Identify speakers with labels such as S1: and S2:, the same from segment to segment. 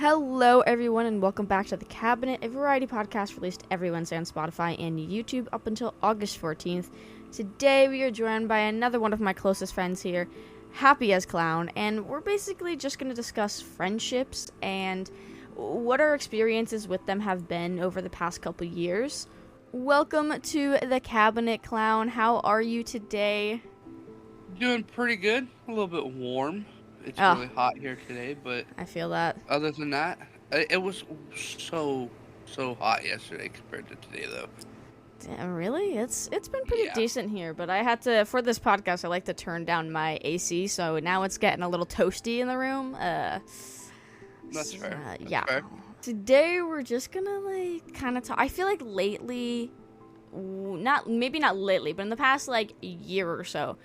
S1: Hello, everyone, and welcome back to The Cabinet, a variety podcast released every Wednesday on Spotify and YouTube up until August 14th. Today, we are joined by another one of my closest friends here, Happy as Clown, and we're basically just going to discuss friendships and what our experiences with them have been over the past couple years. Welcome to The Cabinet, Clown. How are you today?
S2: Doing pretty good. A little bit warm. It's
S1: Oh,
S2: really hot here today, but
S1: I feel that.
S2: other than that, it was so hot yesterday compared to today, though.
S1: Damn, really? It's been pretty
S2: Yeah,
S1: decent here, but I had to for this podcast. I like to turn down my AC, so now it's getting a little toasty in the room.
S2: that's fair. That's
S1: Yeah.
S2: fair.
S1: Today we're just gonna kind of talk. I feel like lately, not maybe not lately, but in the past year or so,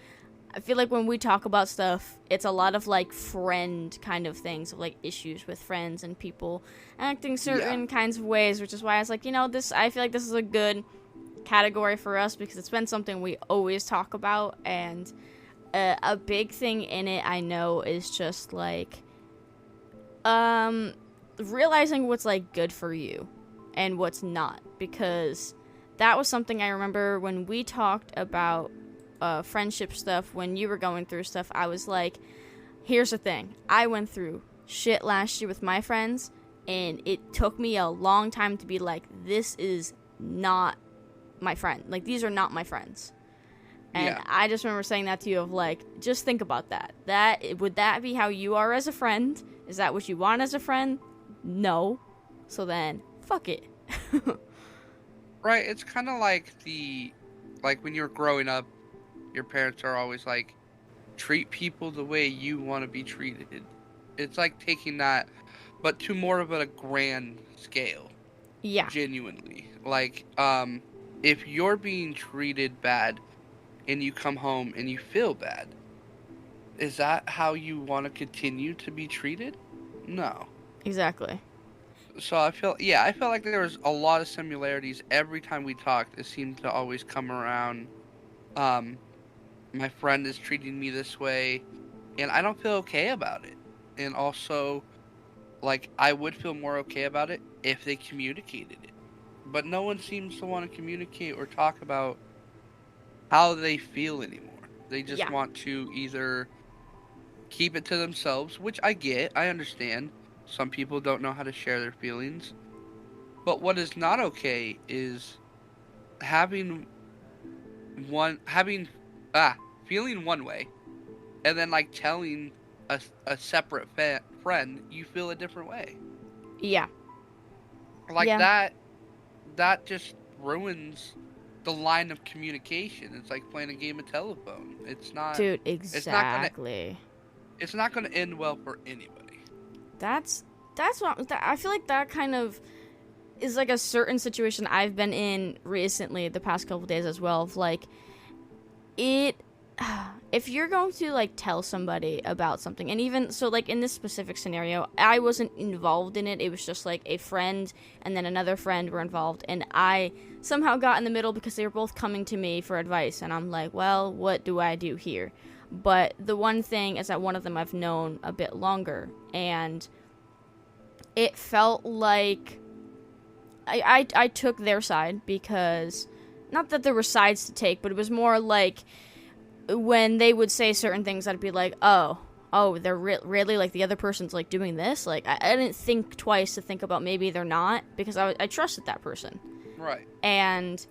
S1: I feel like when we talk about stuff, it's a lot of friend kind of things, of issues with friends and people acting certain kinds of ways, which is why I was this. I feel like this is a good category for us because it's been something we always talk about, and a big thing in it I know is just realizing what's good for you and what's not, because that was something I remember when we talked about friendship stuff. When you were going through stuff, I was like, here's the thing, I went through shit last year with my friends, and it took me a long time to be like, this is not my friend, these are not my friends. And
S2: Yeah.
S1: I just remember saying that to you of just think about that would that be how you are as a friend? Is that what you want as a friend? No. So then fuck it.
S2: Right. It's kind of like when you're growing up, your parents are always like, treat people the way you want to be treated. It's like taking that, but to more of a grand scale.
S1: Yeah,
S2: Genuinely. If you're being treated bad and you come home and you feel bad, is that how you want to continue to be treated? No.
S1: exactly.
S2: So I felt like there was a lot of similarities every time we talked. It seemed to always come around. Um, my friend is treating me this way, and I don't feel okay about it. And also, I would feel more okay about it if they communicated it. But no one seems to want to communicate or talk about how they feel anymore. They just
S1: Yeah.
S2: want to either keep it to themselves, which I get, I understand. Some people don't know how to share their feelings. But what is not okay is having one having feeling one way and then telling a separate friend you feel a different way.
S1: Yeah.
S2: Like
S1: Yeah.
S2: that just ruins the line of communication. It's like playing a game of telephone.
S1: Dude,
S2: It's not gonna
S1: exactly.
S2: it's not gonna end well for anybody.
S1: That's I feel like that kind of is a certain situation I've been in recently the past couple days as well, of it if you're going to tell somebody about something, and even so, in this specific scenario, I wasn't involved in it. It was just a friend and then another friend were involved, and I somehow got in the middle because they were both coming to me for advice, and I'm like, well, what do I do here? But the one thing is that one of them I've known a bit longer, and it felt like I took their side, because not that there were sides to take, but it was more when they would say certain things, I'd be like, they're really the other person's doing this. I didn't think twice to think about maybe they're not, because I trusted that person.
S2: Right.
S1: And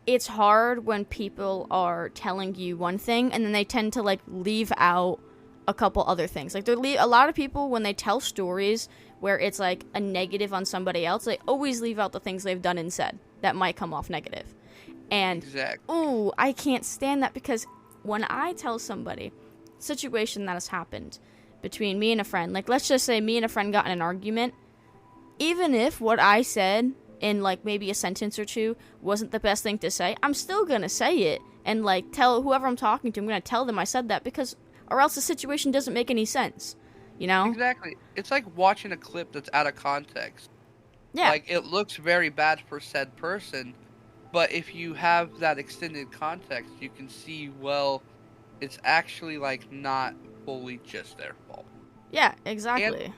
S1: it's hard when people are telling you one thing and then they tend to leave out a couple other things. A lot of people, when they tell stories where it's a negative on somebody else, they always leave out the things they've done and said that might come off negative. And
S2: Exactly.
S1: ooh, I can't stand that, because when I tell somebody a situation that has happened between me and a friend, let's just say me and a friend got in an argument, even if what I said in maybe a sentence or two wasn't the best thing to say, I'm still gonna say it and tell whoever I'm talking to, I'm gonna tell them I said that, because or else the situation doesn't make any sense, you know?
S2: Exactly. It's like watching a clip that's out of context.
S1: Yeah,
S2: It looks very bad for said person, but if you have that extended context, you can see, well, it's actually not fully just their fault.
S1: yeah,
S2: And
S1: exactly.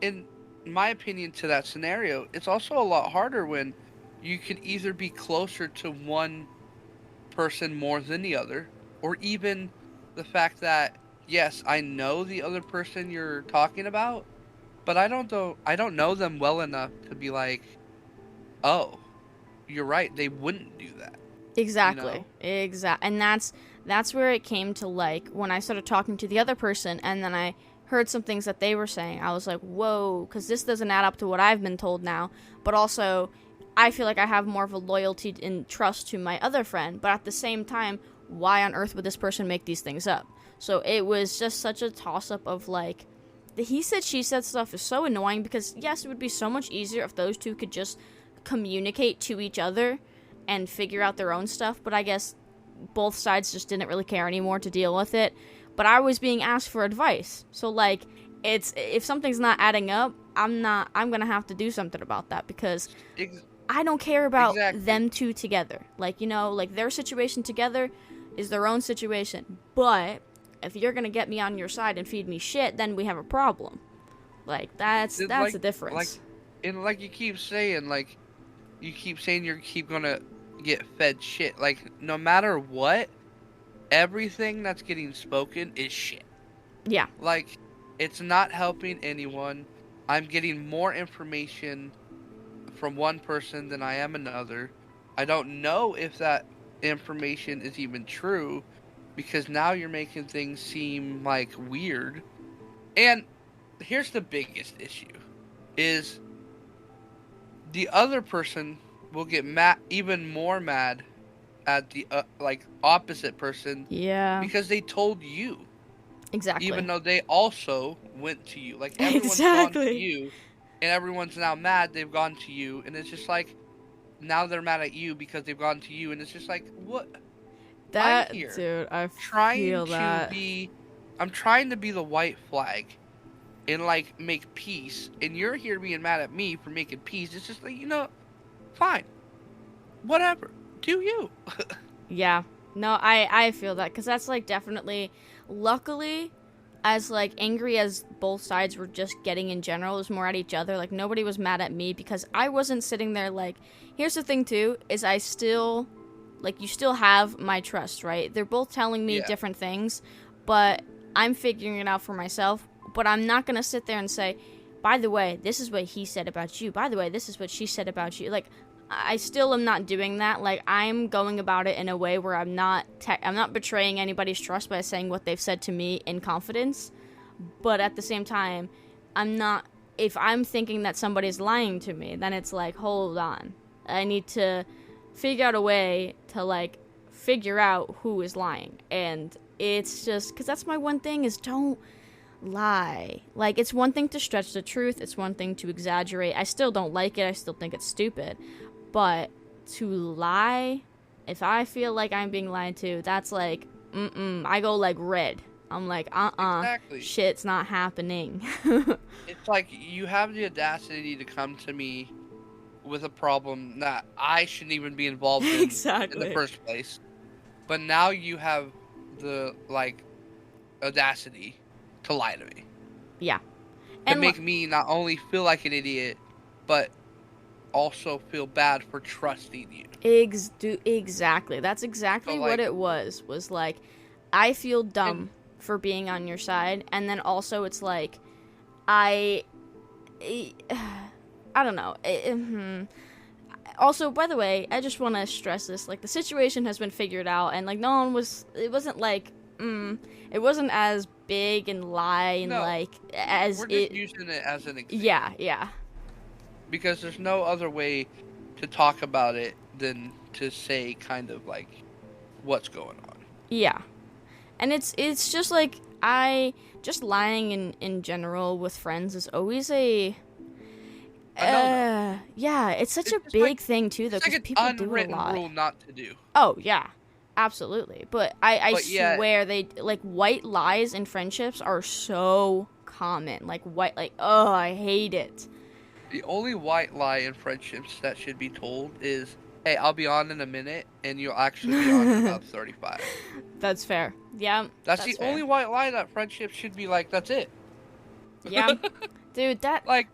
S2: and my opinion to that scenario, it's also a lot harder when you can either be closer to one person more than the other, or even the fact that yes, I know the other person you're talking about, but I don't know them well enough to be like, oh, you're right, they wouldn't do that, you know?
S1: Exactly. And that's where it came to, like, when I started talking to the other person and then I heard some things that they were saying. I was like, "Whoa, cuz this doesn't add up to what I've been told now." But also, I feel like I have more of a loyalty and trust to my other friend, but at the same time, why on earth would this person make these things up? So it was just such a toss up of like the he said she said stuff is so annoying because yes, it would be so much easier if those two could just communicate to each other and figure out their own stuff, but I guess both sides just didn't really care anymore to deal with it. But I was being asked for advice. So like it's if something's not adding up, I'm going to have to do something about that because
S2: Ex-
S1: I don't care about
S2: exactly.
S1: them two together. Like, you know, like their situation together is their own situation. But if you're going to get me on your side and feed me shit, then we have a problem. Like
S2: It,
S1: that's the
S2: like,
S1: difference.
S2: and like you keep saying you're keep gonna get fed shit. Like, no matter what, everything that's getting spoken is shit.
S1: Yeah.
S2: Like, it's not helping anyone. I'm getting more information from one person than I am another. I don't know if that information is even true because now you're making things seem like weird. And here's the biggest issue is the other person will get mad, even more mad at the like opposite person
S1: Yeah.
S2: because they told you, even
S1: Exactly.
S2: though they also went to you. Like, everyone's gone to
S1: Exactly.
S2: you, and everyone's now mad they've gone to you, and it's just like now they're mad at you because they've gone to you, and it's just like, what? I'm
S1: That
S2: here
S1: dude, I
S2: trying
S1: feel
S2: to
S1: that.
S2: be, I'm trying to be the white flag and like make peace, and you're here being mad at me for making peace. It's just like, fine, whatever, do you?
S1: Yeah. No, I feel that cuz that's like definitely luckily as like angry as both sides were just getting in general, it was more at each other. Like nobody was mad at me because I wasn't sitting there like here's the thing too is I still like you still have my trust, right? They're both telling me
S2: Yeah,
S1: different things, but I'm figuring it out for myself. But I'm not going to sit there and say, by the way, this is what he said about you. By the way, this is what she said about you. Like, I still am not doing that. Like, I'm going about it in a way where I'm not betraying anybody's trust by saying what they've said to me in confidence. But at the same time, I'm not. If I'm thinking that somebody's lying to me, then it's like, hold on. I need to figure out a way to, like, figure out who is lying. And it's just, because that's my one thing is don't lie. Like, it's one thing to stretch the truth, it's one thing to exaggerate. I still don't like it, I still think it's stupid. But to lie, if I feel like I'm being lied to, that's like, I go like red. I'm like,
S2: exactly.
S1: shit's not happening.
S2: It's like you have the audacity to come to me with a problem that I shouldn't even be involved in the
S1: Exactly.
S2: first place. But now you have the like audacity to lie to me,
S1: Yeah.
S2: to
S1: And
S2: make me not only feel like an idiot, but also feel bad for trusting you.
S1: exactly. That's
S2: So
S1: exactly what
S2: like,
S1: it was. Was like, I feel
S2: and
S1: dumb for being on your side, and then also it's like, I, I don't know. Also, by the way, I just want to stress this. Like, the situation has been figured out, and like, no one was. It wasn't like, it wasn't as big and lie and
S2: no,
S1: like as
S2: we're just
S1: it.
S2: using it as an
S1: Yeah,
S2: example
S1: yeah,
S2: because there's no other way to talk about it than to say kind of like what's going on.
S1: yeah. And it's just like I just lying in general with friends is always a
S2: A no no.
S1: yeah, it's such
S2: It's
S1: a
S2: just like
S1: big thing too though
S2: it's like
S1: because
S2: an
S1: people do it a
S2: unwritten
S1: lot.
S2: rule not to do.
S1: Oh yeah, absolutely. But I
S2: But yeah,
S1: swear they like white lies in friendships are so common. Like white like oh I hate it.
S2: the only white lie in friendships that should be told is, "Hey, I'll be on in a minute," and you'll actually be on in about 35.
S1: That's fair. Yeah,
S2: That's
S1: that's
S2: the
S1: fair.
S2: only white lie that friendship should be like. That's it.
S1: Yeah, dude, that
S2: Like,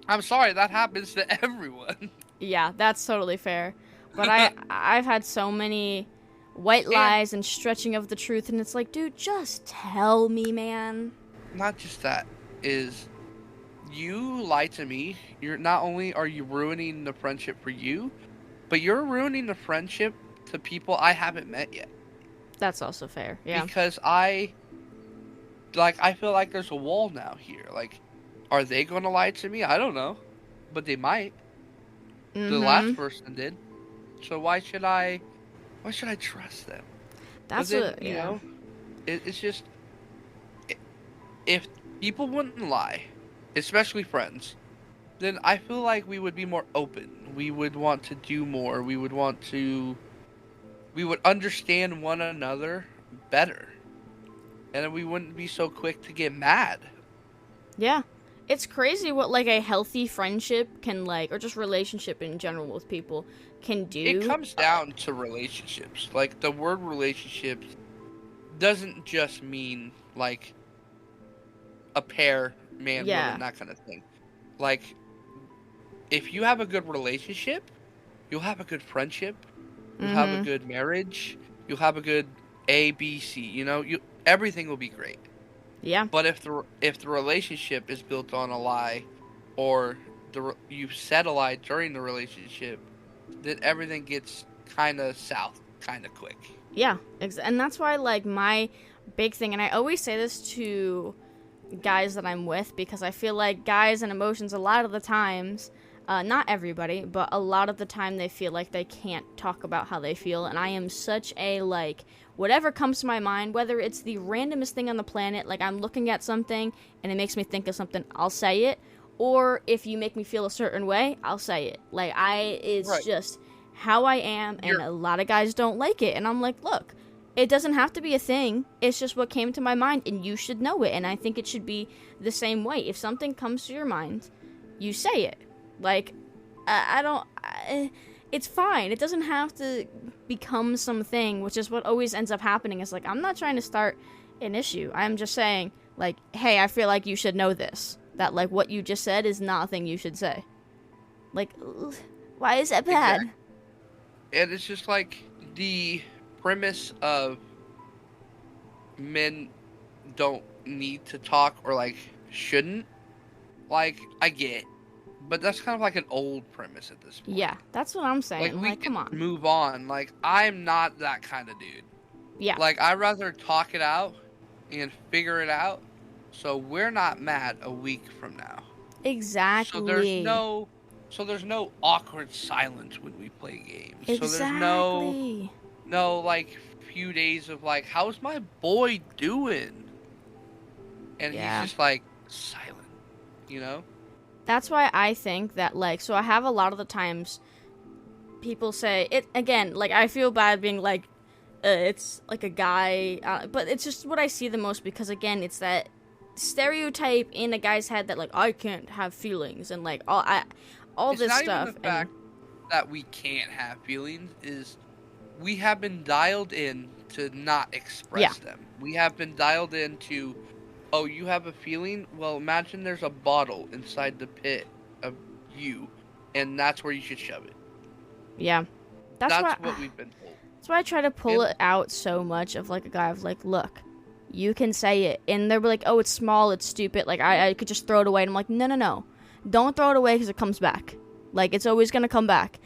S2: I'm sorry, that happens to everyone.
S1: Yeah, that's totally fair. But I've had so many white
S2: And
S1: lies and stretching of the truth, and it's like, dude, just tell me, man.
S2: not just that, is you lie to me, you're not only are you ruining the friendship for you, but you're ruining the friendship to people I haven't met yet.
S1: That's also fair. Yeah.
S2: Because I feel like there's a wall now here. Like, are they gonna lie to me? I don't know. But they might. The last
S1: Mm-hmm.
S2: person did. So why should I trust them? But
S1: That's
S2: then,
S1: what. Yeah.
S2: it's just, i- if people wouldn't lie, especially friends, then I feel like we would be more open. We would want to do more. We would understand one another better. And then we wouldn't be so quick to get mad.
S1: Yeah. It's crazy what like a healthy friendship can like, or just relationship in general with people can
S2: It
S1: do.
S2: comes down to relationships. Like, the word relationships doesn't just mean like a pair, man,
S1: Yeah.
S2: woman, that kind of thing. Like, if you have a good relationship, you'll have a good friendship, you'll have a
S1: Mm-hmm.
S2: good marriage, you'll have a good A, B, C. You everything will be great.
S1: Yeah.
S2: But if the relationship is built on a lie, or you said a lie during the relationship, then everything gets kind of south, kind of quick.
S1: Yeah. And that's why like my big thing, and I always say this to guys that I'm with because I feel like guys and emotions a lot of the times, not everybody, but a lot of the time they feel like they can't talk about how they feel. And I am such a like, whatever comes to my mind, whether it's the randomest thing on the planet, like I'm looking at something and it makes me think of something, I'll say it. Or if you make me feel a certain way, I'll say it. Like it's
S2: Right.
S1: just how I am, and
S2: You're
S1: a lot of guys don't like it. And I'm like, look, it doesn't have to be a thing. It's just what came to my mind, and you should know it. And I think it should be the same way. If something comes to your mind, you say it. Like, I don't. It's fine. It doesn't have to become something, which is what always ends up happening. Is like, I'm not trying to start an issue. I'm just saying, like, hey, I feel like you should know this. That, like, what you just said is not a thing you should say. Like, why is that bad?
S2: exact, and it's just like the premise of men don't need to talk, or like shouldn't. Like, I get, but that's kind of like an old premise at this point.
S1: Yeah, that's what I'm
S2: Like,
S1: saying.
S2: we
S1: Like, come
S2: can
S1: on.
S2: move on. Like, I'm not that kind of dude.
S1: Yeah,
S2: Like, I'd rather talk it out and figure it out, so we're not mad a week from now. So there's
S1: exactly.
S2: no so there's no awkward silence when we play games. So there's
S1: Exactly.
S2: no like few days of like, how's my boy doing? And he's
S1: Yeah.
S2: just like silent, you know?
S1: That's why I think that, like, so I have a lot of the times people say it again, like, I feel bad being like, it's like a guy, but it's just what I see the most because, again, it's that stereotype in a guy's head that, like, I can't have feelings and, like, all
S2: It's
S1: this
S2: not even
S1: stuff.
S2: the
S1: And
S2: fact that we can't have feelings, is we have been dialed in to not
S1: yeah,
S2: express them. We have been dialed in to, oh, you have a feeling? Well, imagine there's a bottle inside the pit of you, and that's where you should shove it.
S1: yeah. That's
S2: That's
S1: why.
S2: what we've been told.
S1: That's why I try to pull
S2: And
S1: it out so much of like a guy of like, look, you can say it, and they're like, oh, it's small, it's stupid. Like I could just throw it away. And I'm like, no, no, no, don't throw it away because it comes back. Like it's always gonna come back,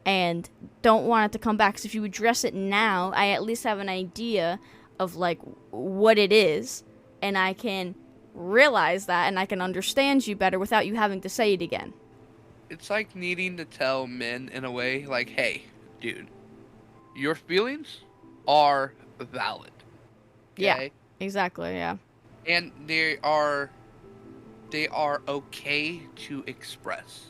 S1: and don't want it to come back. Because if you address it now, I at least have an idea of like what it is, and I can realize that, and I can understand you better without you having to say it again.
S2: it's like needing to tell men in a way, like, hey, dude, your feelings are valid.
S1: Yeah,
S2: Okay?
S1: exactly. Yeah,
S2: And they are okay to express.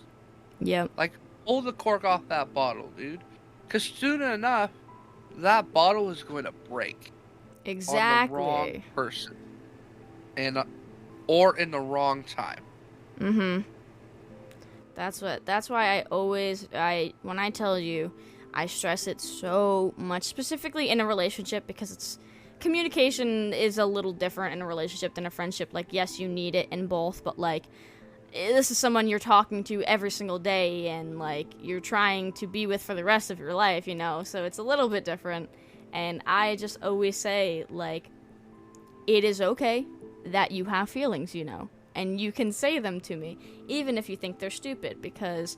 S1: yep,
S2: Like, pull the cork off that bottle, dude. Because soon enough, that bottle is going to break on the wrong
S1: exactly.
S2: person, and or in the wrong time.
S1: Mm-hmm. That's why I when I tell you, I stress it so much, specifically in a relationship, because it's communication is a little different in a relationship than a friendship. Like, yes, you need it in both, but like this is someone you're talking to every single day and like you're trying to be with for the rest of your life, you know, so it's a little bit different. And I just always say, like, it is okay that you have feelings, you know, and you can say them to me even if you think they're stupid, because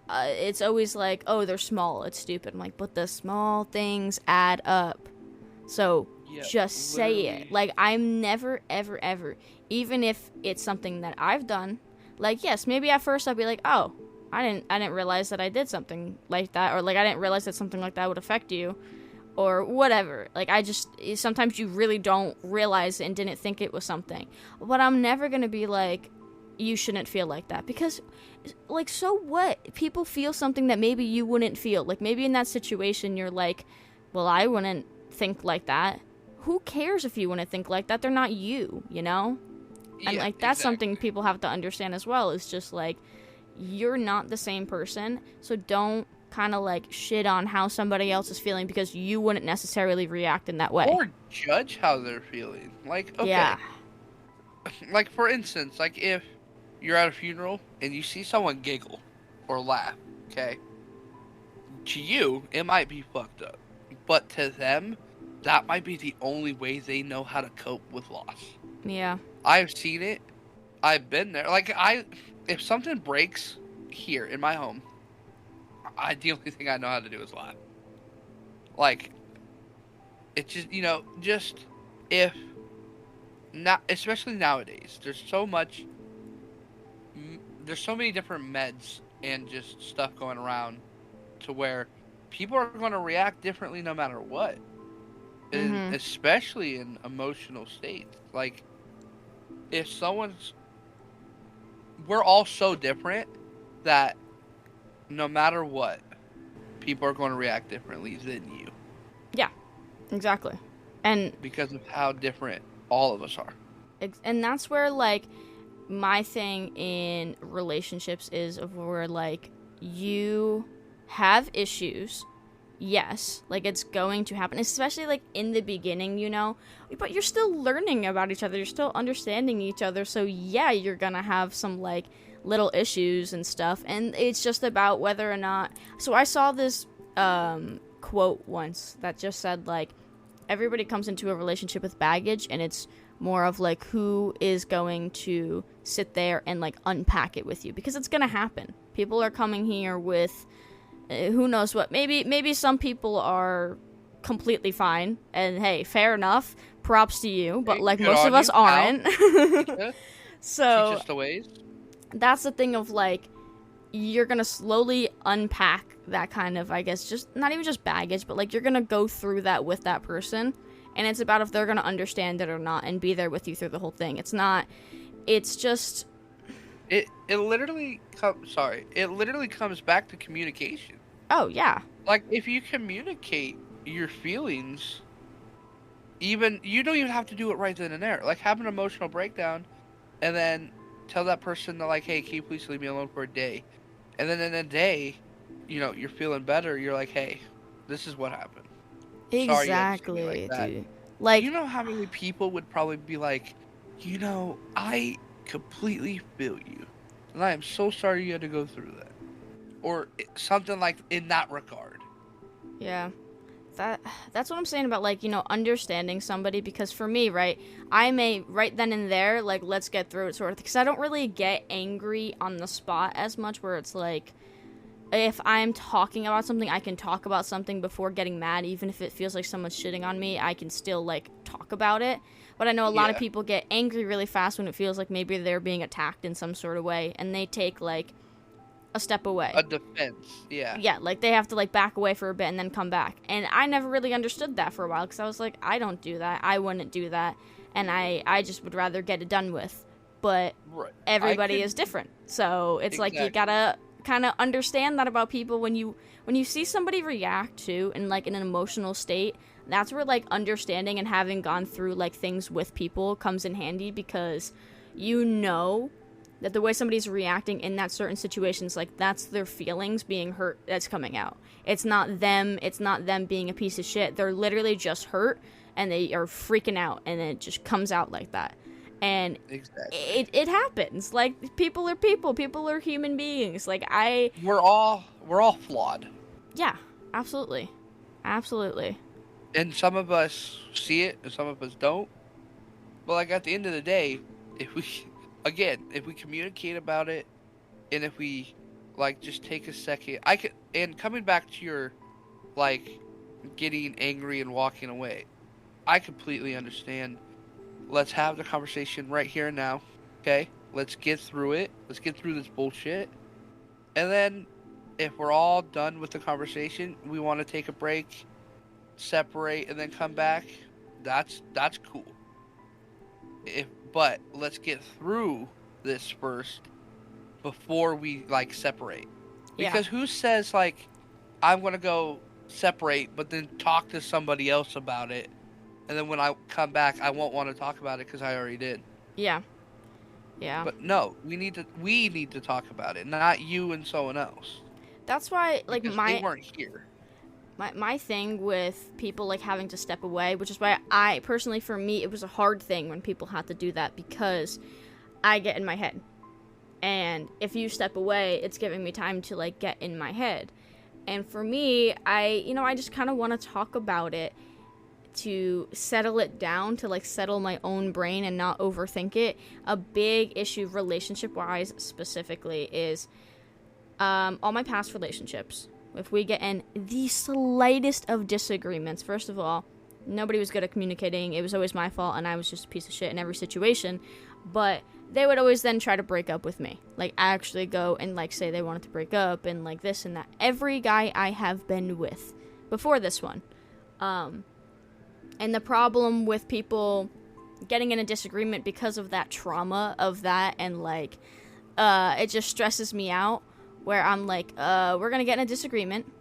S1: it's always like, oh, they're small, it's stupid. I'm like, but the small things add up. So
S2: Yeah,
S1: just say it.
S2: literally.
S1: Like, I'm never, ever, ever, even if it's something that I've done, like, yes, maybe at first I'll be like, oh, I didn't realize that I did something like that, or like I didn't realize that something like that would affect you, or whatever. Like, sometimes you really don't realize it and didn't think it was something. But I'm never gonna be like, you shouldn't feel like that, because, like, so what? People feel something that maybe you wouldn't feel. Like, maybe in that situation you're like, well, I wouldn't think like that. Who cares if you wouldn't think like that? They're not you, you know? And,
S2: Yeah,
S1: like, that's something
S2: exactly.
S1: people have to understand as well. It's just, like, you're not the same person, so don't kind of, like, shit on how somebody else is feeling because you wouldn't necessarily react in that way.
S2: Or judge how they're feeling. Like,
S1: Yeah.
S2: okay, like for instance, like if you're at a funeral and you see someone giggle or laugh, okay, to you it might be fucked up, but to them, that might be the only way they know how to cope with loss.
S1: Yeah.
S2: I've seen it. I've been there. If something breaks here in my home, the only thing I know how to do is laugh. Like, it just, just if not, especially nowadays, there's so many different meds and just stuff going around to where people are going to react differently no matter what, and
S1: Mm-hmm.
S2: especially in emotional states. Like, if someone's, we're all so different that no matter what, people are going to react differently than you
S1: Yeah, exactly. And
S2: because of how different all of us are.
S1: and that's where, like, my thing in relationships is of where, like, you have issues. Yes, like, it's going to happen, especially like in the beginning, you know, but you're still learning about each other, you're still understanding each other, so yeah, you're gonna have some, like, little issues and stuff, and it's just about whether or not. So I saw this quote once that just said, like, everybody comes into a relationship with baggage, and it's more of like who is going to sit there and, like, unpack it with you, because it's gonna happen. People are coming here with who knows what. Maybe some people are completely fine, and hey, fair enough, props to you, but
S2: Hey,
S1: like
S2: good
S1: most of
S2: on
S1: us
S2: you, pal.
S1: aren't.
S2: Teach us, teach
S1: So
S2: us the ways.
S1: that's the thing of, like, you're gonna slowly unpack that kind of, I guess, just not even just baggage, but like you're gonna go through that with that person, and it's about if they're gonna understand it or not and be there with you through the whole thing. It's just.
S2: It literally it literally comes back to communication.
S1: Oh yeah.
S2: Like, if you communicate your feelings, even you don't even have to do it right then and there. Like, have an emotional breakdown and then tell that person that, like, hey, can you please leave me alone for a day? And then in a day, you're feeling better. You're like, hey, this is what happened. Sorry you had to see me like
S1: Exactly,
S2: that.
S1: dude.
S2: You
S1: Like,
S2: know how many people would probably be like, I completely feel you. And I am so sorry you had to go through that. Or something like in that regard.
S1: yeah. That's what I'm saying about, like, understanding somebody, because for me, right, I may right then and there, like, let's get through it sort of, because I don't really get angry on the spot as much, where it's like, if I'm talking about something, I can talk about something before getting mad, even if it feels like someone's shitting on me, I can still, like, talk about it. But I know a lot of
S2: Yeah.
S1: people get angry really fast when it feels like maybe they're being attacked in some sort of way, and they take, like, a step away.
S2: A defense. Yeah.
S1: Yeah, like, they have to, like, back away for a bit and then come back. And I never really understood that for a while, because I was like, I don't do that, I wouldn't do that, and I just would rather get it done with. But
S2: Right.
S1: everybody is different, so it's like you
S2: Exactly.
S1: gotta kind of understand that about people. When you see somebody react to in, like, in an emotional state, that's where, like, understanding and having gone through, like, things with people comes in handy, because you know that the way somebody's reacting in that certain situations, like, that's their feelings being hurt that's coming out. It's not them being a piece of shit. They're literally just hurt, and they are freaking out, and it just comes out like that. And
S2: Exactly.
S1: it happens. Like, people are people. People are human beings. Like,
S2: We're all flawed.
S1: yeah, absolutely. Absolutely.
S2: And some of us see it and some of us don't. But like at the end of the day, if we again, if we communicate about it and if we like just take a second, I could and coming back to your like getting angry and walking away. I completely understand. Let's have the conversation right here and now. Okay? Let's get through it. Let's get through this bullshit. And then if we're all done with the conversation, we want to take a break, separate and then come back. That's cool. If but let's get through this first before we like separate.
S1: Yeah.
S2: Because who says like I'm going to go separate but then talk to somebody else about it and then when I come back I won't want to talk about it cuz I already did.
S1: Yeah. Yeah.
S2: But no, we need to talk about it, not you and someone else
S1: That's why, like,
S2: because they weren't here.
S1: my thing with people, like, having to step away, which is why I personally, for me, it was a hard thing when people had to do that, because I get in my head, and if you step away, it's giving me time to, like, get in my head. And for me, I just kind of want to talk about it to settle it down, to, like, settle my own brain and not overthink it. A big issue relationship wise specifically is all my past relationships. If we get in the slightest of disagreements, first of all, nobody was good at communicating. It was always my fault, and I was just a piece of shit in every situation. But they would always then try to break up with me. Like, actually go and, like, say they wanted to break up and, like, this and that. Every guy I have been with before this one. And the problem with people getting in a disagreement because of that trauma of that, and, like, it just stresses me out, where I'm like, we're gonna get in a disagreement,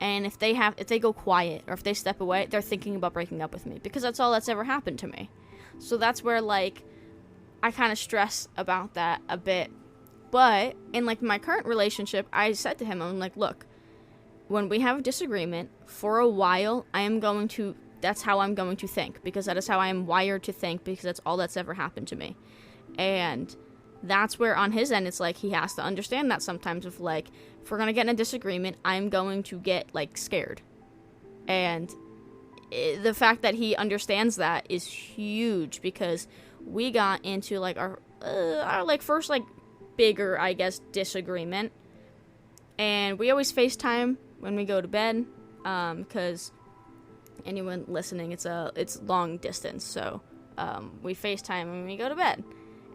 S1: and if they go quiet or if they step away, they're thinking about breaking up with me, because that's all that's ever happened to me. So that's where, like, I kind of stress about that a bit. But in, like, my current relationship, I said to him, I'm like, look, when we have a disagreement for a while, that's how I'm going to think, because that is how I am wired to think, because that's all that's ever happened to me. And that's where on his end it's like he has to understand that sometimes, if, like, if we're gonna get in a disagreement, I'm going to get, like, scared. And the fact that he understands that is huge, because we got into, like, our like, first, like, bigger, I guess, disagreement, and we always FaceTime when we go to bed, because anyone listening, it's long distance, so we FaceTime when we go to bed.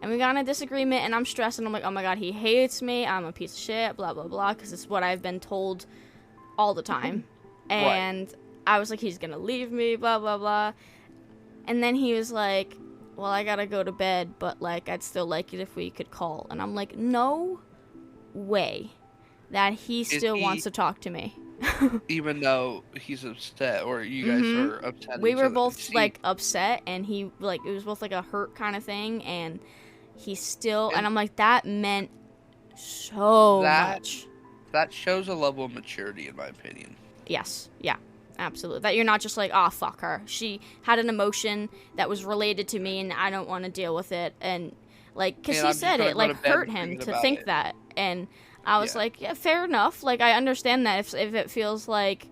S1: And we got in a disagreement, and I'm stressed, and I'm like, oh my god, he hates me, I'm a piece of shit, blah, blah, blah, because it's what I've been told all the time. And right. I was like, he's gonna leave me, blah, blah, blah. And then he was like, well, I gotta go to bed, but, like, I'd still like it if we could call. And I'm like, no way that he still wants to talk to me.
S2: Even though he's upset, or you guys are upset.
S1: We were both, like, upset, and he, like, it was both, like, a hurt kind of thing, and he still, and I'm like, that meant so much.
S2: That shows a level of maturity, in my opinion.
S1: Yes, yeah, absolutely. That you're not just like, oh, fuck her. She had an emotion that was related to me, and I don't want to deal with it. And, like, because he said it, like, hurt him to think that. And I was like, yeah, fair enough. Like, I understand that if it feels like,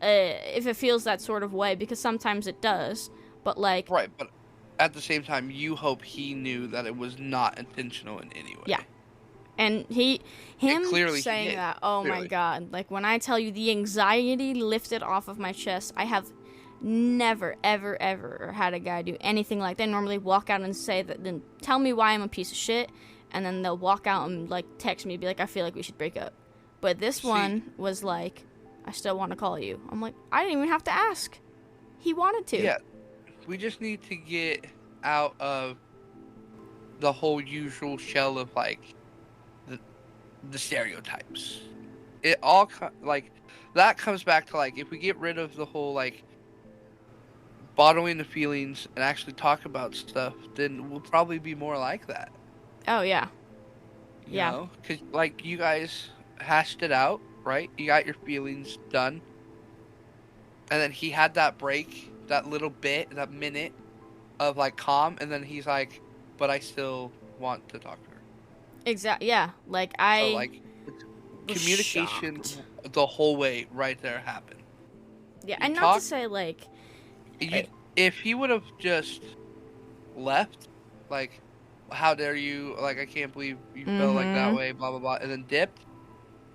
S1: if it feels that sort of way, because sometimes it does. But, like...
S2: Right, but at the same time, you hope he knew that it was not intentional in any way.
S1: Yeah. And him saying that, oh my god, like, when I tell you the anxiety lifted off of my chest, I have never, ever, ever had a guy do anything like that. Normally walk out and say that, then tell me why I'm a piece of shit, and then they'll walk out and, like, text me, be like, I feel like we should break up. But this one was like, I still want to call you. I'm like, I didn't even have to ask. He wanted to.
S2: Yeah. We just need to get out of the whole usual shell of, like, the stereotypes. It all like that comes back to, like, if we get rid of the whole, like, bottling the feelings and actually talk about stuff, then we'll probably be more like that.
S1: Oh yeah.
S2: You know? 'Cause, like, you guys hashed it out, right? You got your feelings done, and then he had that break, that little bit, that minute of, like, calm, and then he's like, but I still want to talk to her.
S1: Exactly. Yeah. Like
S2: So
S1: I
S2: like, it's
S1: was
S2: communication
S1: shocked.
S2: the whole way right there happened.
S1: Yeah,
S2: You
S1: and not to
S2: talked.
S1: say like,
S2: You
S1: eh,
S2: if he would have just left, like, how dare you? Like, I can't believe you felt like that
S1: mm-hmm.
S2: way. Blah blah blah, and then dipped.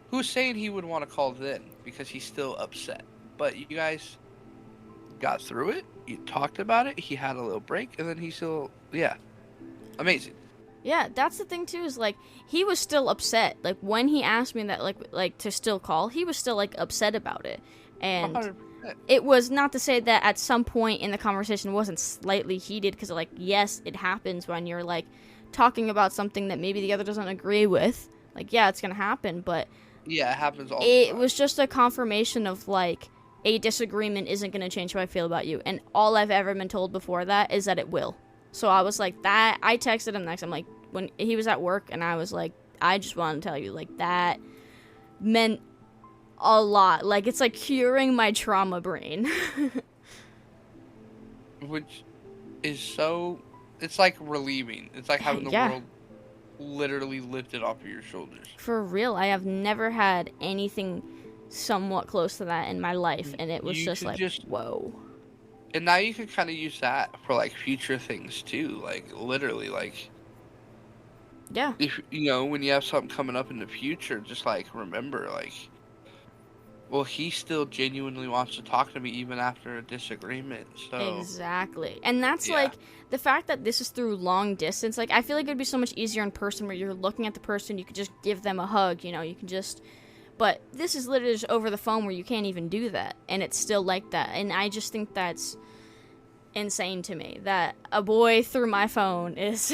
S2: Who's saying he would want to call then because he's still upset? But you guys got through it. You talked about it. He had a little break, and then he still, yeah, amazing.
S1: Yeah, that's the thing too. Is like he was still upset. Like when he asked me that, like to still call, he was still like upset about it, and
S2: 100%.
S1: it was not to say that at some point in the conversation wasn't slightly heated because like yes, it happens when you're like talking about something that maybe the other doesn't agree with. Like yeah, it's gonna happen, but
S2: Yeah, it happens all the
S1: it
S2: time.
S1: was just a confirmation of like a disagreement isn't going to change how I feel about you. And all I've ever been told before that is that it will. So I was like, that. I texted him next. I'm like, when he was at work, and I was like, I just want to tell you, like, that meant a lot. Like, it's like curing my trauma brain.
S2: Which is so, it's like relieving. It's like having the
S1: Yeah,
S2: world literally lifted off of your shoulders.
S1: for real. I have never had anything somewhat close to that in my life. And it was
S2: You
S1: just
S2: can
S1: like,
S2: just,
S1: whoa.
S2: and now you can kind of use that for like future things too. Like literally, like
S1: Yeah.
S2: if you know when you have something coming up in the future, just like remember, like, well, he still genuinely wants to talk to me even after a disagreement. So
S1: Exactly. And that's
S2: yeah,
S1: like the fact that this is through long distance. Like, I feel like it'd be so much easier in person where you're looking at the person, you could just give them a hug, you can just. But this is literally just over the phone where you can't even do that. And it's still like that. And I just think that's insane to me that a boy through my phone is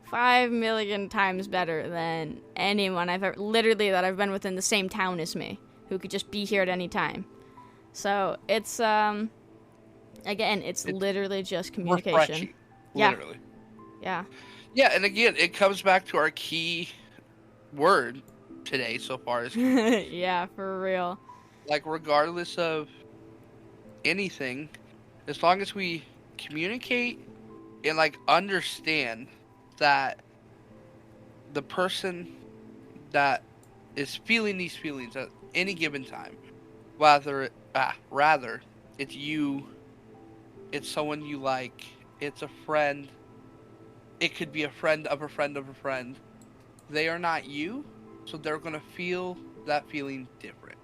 S1: 5 million times better than anyone I've ever. Literally, that I've been within the same town as me who could just be here at any time. So it's, again, it's
S2: it's
S1: literally just communication.
S2: refreshing,
S1: Yeah,
S2: literally.
S1: yeah,
S2: Yeah, and again, it comes back to our key word today so far is communication.
S1: yeah, for real.
S2: Like regardless of anything, as long as we communicate and like understand that the person that is feeling these feelings at any given time, rather it's you, it's someone you like, it's a friend, it could be a friend of a friend of a friend. They are not you, so they're gonna feel that feeling different.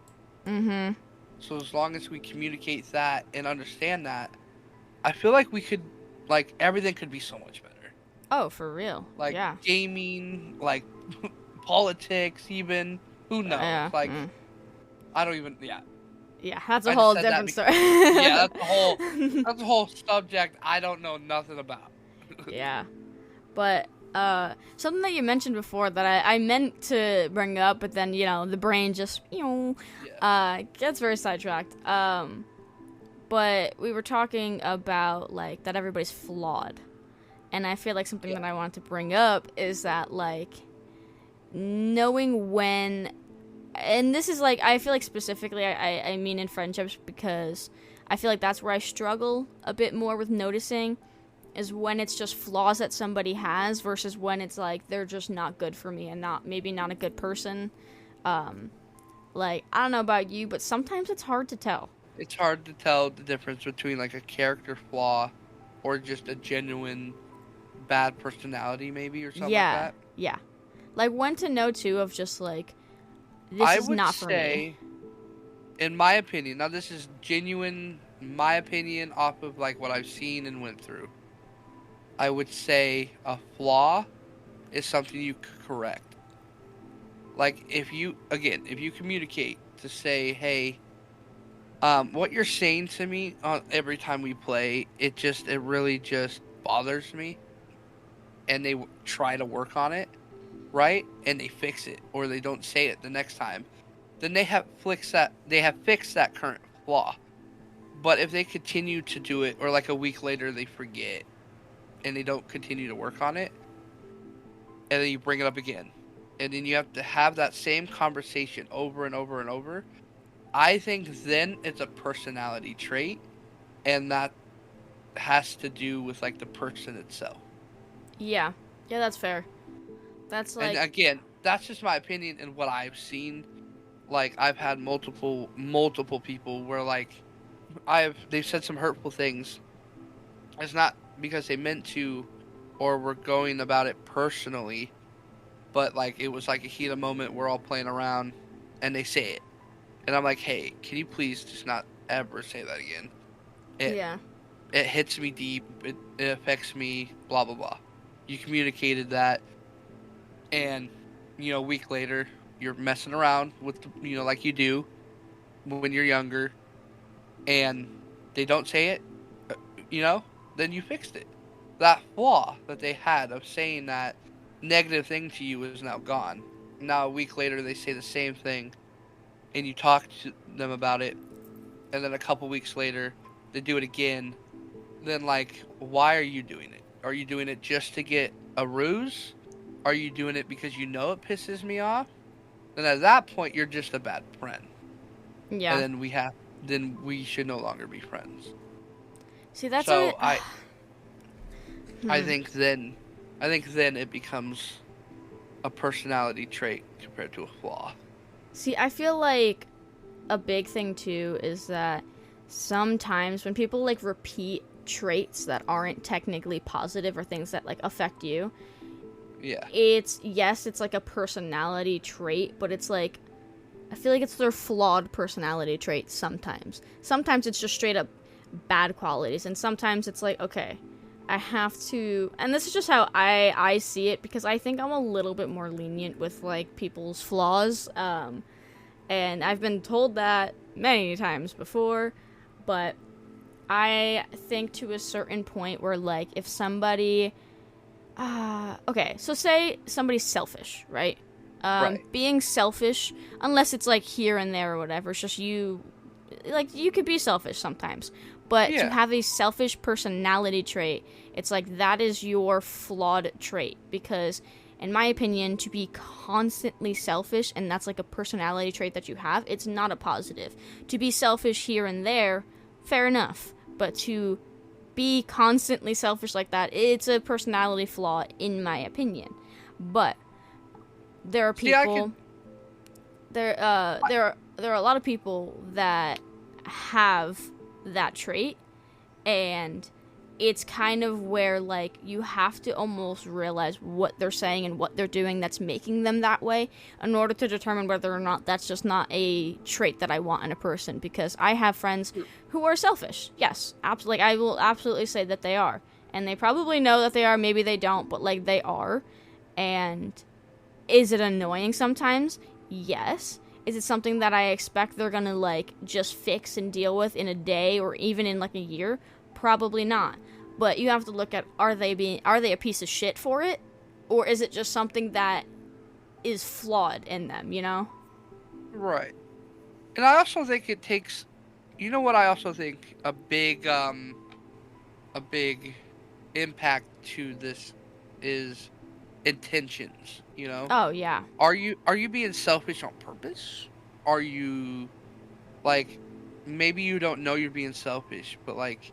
S1: Mm-hmm.
S2: So as long as we communicate that and understand that, I feel like we could, like, everything could be so much better.
S1: Oh, for real.
S2: Like
S1: Yeah.
S2: gaming, like politics, even. Who knows?
S1: Yeah.
S2: Like, I don't even. Yeah,
S1: Yeah, that's a
S2: I just
S1: whole
S2: said that
S1: different
S2: because
S1: story.
S2: yeah, that's the whole subject I don't know nothing about.
S1: Yeah. But something that you mentioned before that I meant to bring up, but then the brain just
S2: Yeah.
S1: gets very sidetracked. But we were talking about like that everybody's flawed, and I feel like something
S2: Yeah.
S1: that I wanted to bring up is that like knowing when, and this is like I feel like specifically I mean in friendships because I feel like that's where I struggle a bit more with noticing is when it's just flaws that somebody has versus when it's like they're just not good for me and maybe not a good person. Like I don't know about you, but sometimes it's hard to tell.
S2: It's hard to tell the difference between like a character flaw or just a genuine bad personality, maybe, or something like
S1: Yeah,
S2: that.
S1: yeah. Like when to know too of just like this
S2: I
S1: is
S2: would
S1: not for me.
S2: say, in my opinion, now this is genuine, my opinion off of like what I've seen and went through. I would say a flaw is something you correct. Like if you communicate to say, hey, what you're saying to me every time we play, it really just bothers me, and they try to work on it, right? And they fix it, or they don't say it the next time. Then they have fixed that current flaw. But if they continue to do it, or like a week later they forget and they don't continue to work on it, and then you bring it up again, and then you have to have that same conversation over and over and over, I think then it's a personality trait, and that has to do with like the person itself.
S1: Yeah. Yeah, that's fair. That's
S2: And
S1: like,
S2: again, that's just my opinion and what I've seen. Like I've had multiple people where like they've said some hurtful things. It's not because they meant to or were going about it personally, but like it was like a heat of moment, we're all playing around and they say it. And I'm like, "Hey, can you please just not ever say that again?" It
S1: yeah.
S2: it hits me deep. It affects me, blah blah blah. You communicated that, and a week later you're messing around with like you do when you're younger, and they don't say it, uh, you know, then you fixed it. That flaw that they had of saying that negative thing to you is now gone. Now a week later they say the same thing, and you talk to them about it, and then a couple weeks later they do it again. Then like, why are you doing it? Are you doing it just to get a ruse? Are you doing it because you know it pisses me off? Then at that point you're just a bad friend. And
S1: Yeah.
S2: then we should no longer be friends.
S1: See, that's a
S2: So I
S1: hmm.
S2: think then I think then it becomes a personality trait compared to a flaw.
S1: See, I feel like a big thing too is that sometimes when people like repeat traits that aren't technically positive or things that like affect you,
S2: Yeah.
S1: it's yes, it's like a personality trait, but it's like I feel like it's their flawed personality trait sometimes. Sometimes it's just straight up bad qualities, and sometimes it's like, okay, I have to, and this is just how I see it because I think I'm a little bit more lenient with like people's flaws. And I've been told that many times before, but I think to a certain point where like if somebody okay, so say somebody's selfish, right?
S2: Right.
S1: Being selfish, unless it's like here and there or whatever, it's just you, like, you could be selfish sometimes. But to
S2: Yeah.
S1: have a selfish personality trait, it's like that is your flawed trait. Because, in my opinion, to be constantly selfish and that's like a personality trait that you have, it's not a positive. To be selfish here and there, fair enough. But to be constantly selfish like that, it's a personality flaw in my opinion. But there are
S2: See, I could.
S1: people there are a lot of people that have that trait, and it's kind of where like you have to almost realize what they're saying and what they're doing that's making them that way in order to determine whether or not that's just not a trait that I want in a person. Because I have friends who are selfish. Yes, absolutely. Like, I will absolutely say that they are, and they probably know that they are. Maybe they don't, but like they are. And is it annoying sometimes? Yes. Is it something that I expect they're gonna like just fix and deal with in a day or even in like a year? Probably not. But you have to look at, are they a piece of shit for it? Or is it just something that is flawed in them, you know?
S2: Right. And I also think it takes. You know what? I also think a big impact to this is intentions.
S1: Oh yeah.
S2: Are you being selfish on purpose? Are you like maybe you don't know you're being selfish, but like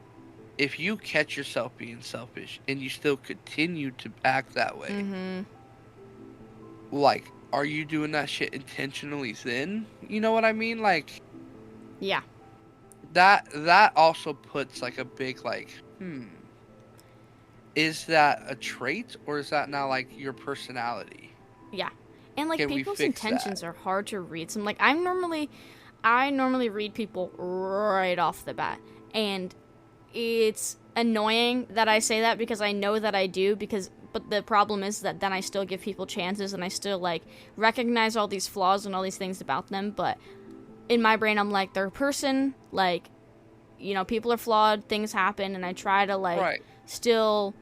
S2: if you catch yourself being selfish and you still continue to act that way,
S1: Mm-hmm.
S2: like are you doing that shit intentionally then? You know what I mean? Like
S1: Yeah.
S2: that also puts like a big like, is that a trait or is that now like your personality?
S1: Yeah. And like
S2: Can we
S1: people's
S2: fix that?
S1: intentions are hard to read. Some like I normally read people right off the bat. And it's annoying that I say that because I know that I do, because but the problem is that then I still give people chances and I still like recognize all these flaws and all these things about them, but in my brain I'm like, they're a person, like, people are flawed, things happen, and I try to like
S2: Right.
S1: still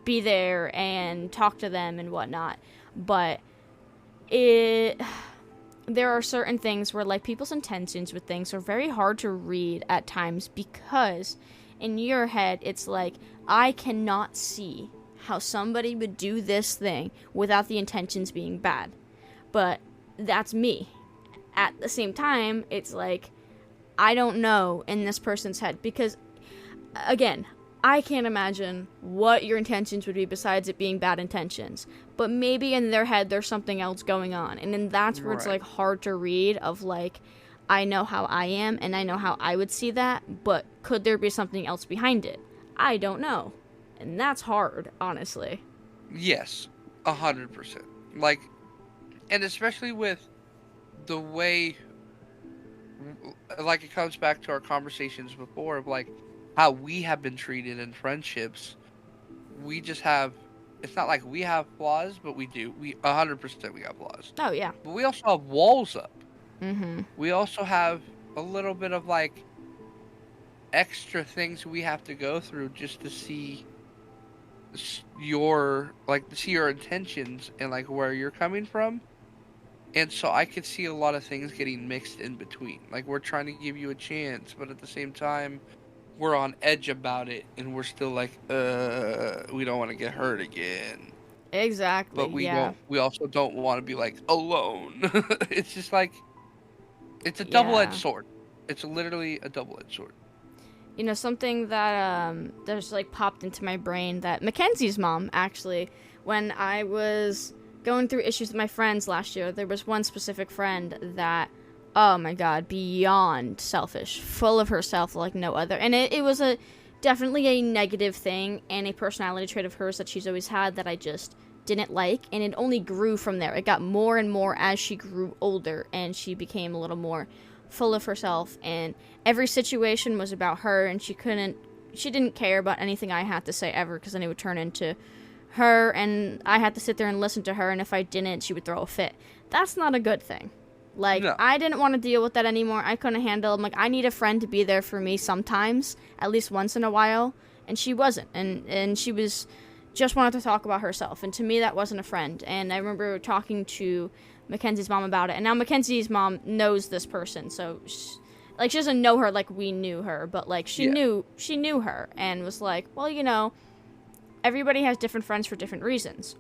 S1: be there and talk to them and whatnot. But it there are certain things where like people's intentions with things are very hard to read at times, because in your head it's like, I cannot see how somebody would do this thing without the intentions being bad. But that's me. At the same time, it's like, I don't know in this person's head, because again, I can't imagine what your intentions would be besides it being bad intentions. But maybe in their head there's something else going on. And then that's where it's
S2: Right.
S1: like hard to read of like I know how I am and I know how I would see that, but could there be something else behind it? I don't know. And that's hard, honestly.
S2: Yes, 100%. Like, and especially with the way, like, it comes back to our conversations before of like how we have been treated in friendships. We just have. It's not like we have flaws, but we do. We 100% we have flaws.
S1: Oh yeah.
S2: But we also have walls up.
S1: Mhm.
S2: We also have a little bit of like extra things we have to go through just to see your like to see your intentions and like where you're coming from. And so I could see a lot of things getting mixed in between. Like we're trying to give you a chance, but at the same time we're on edge about it and we're still like we don't want to get hurt again.
S1: Exactly.
S2: But
S1: Yeah.
S2: we also don't want to be like alone. It's just like it's a double-edged
S1: Yeah.
S2: sword. It's literally a double-edged sword.
S1: You know, something that there's like popped into my brain that Mackenzie's mom actually, when I was going through issues with my friends last year, there was one specific friend that, oh my god, beyond selfish, full of herself like no other. And it was a definitely a negative thing and a personality trait of hers that she's always had that I just didn't like, and it only grew from there. It got more and more as she grew older and she became a little more full of herself, and every situation was about her, and she didn't care about anything I had to say ever, because then it would turn into her and I had to sit there and listen to her, and if I didn't she would throw a fit. That's not a good thing. Like,
S2: No.
S1: I didn't want to deal with that anymore. I couldn't handle it. I'm like, I need a friend to be there for me sometimes, at least once in a while, and she wasn't, and she was just wanted to talk about herself, and to me that wasn't a friend. And I remember talking to Mackenzie's mom about it, and now Mackenzie's mom knows this person, so she doesn't know her like we knew her, but like she
S2: Yeah.
S1: knew her and was like, well, everybody has different friends for different reasons,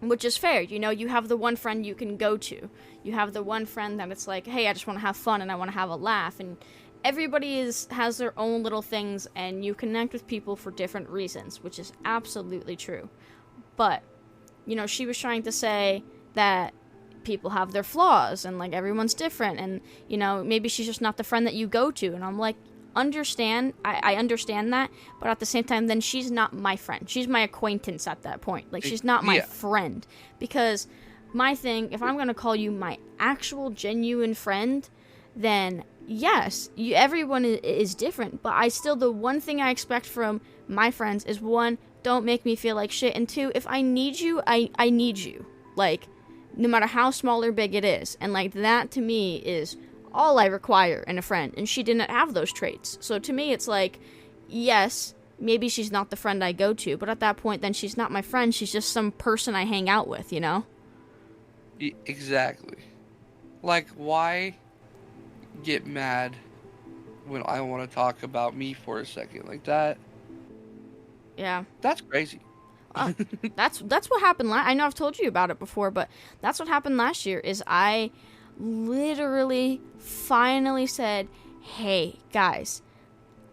S1: which is fair. You have the one friend you can go to, you have the one friend that it's like, hey, I just want to have fun and I want to have a laugh, and everybody has their own little things, and you connect with people for different reasons, which is absolutely true. But she was trying to say that people have their flaws and like everyone's different, and maybe she's just not the friend that you go to, and I'm like, I understand that, but at the same time, then she's not my friend, she's my acquaintance at that point. Like, she's not my
S2: Yeah.
S1: friend, because my thing, if I'm going to call you my actual genuine friend, then yes, everyone is different, but the one thing I expect from my friends is, one, don't make me feel like shit, and two, if I need you, I need you, like, no matter how small or big it is. And like, that to me is all I require in a friend, and she didn't have those traits. So to me it's like, yes, maybe she's not the friend I go to, but at that point then she's not my friend, she's just some person I hang out with.
S2: Exactly. Like, why get mad when I want to talk about me for a second like that?
S1: Yeah.
S2: That's crazy.
S1: That's what happened I know I've told you about it before, but that's what happened last year. Is I literally finally said, hey guys,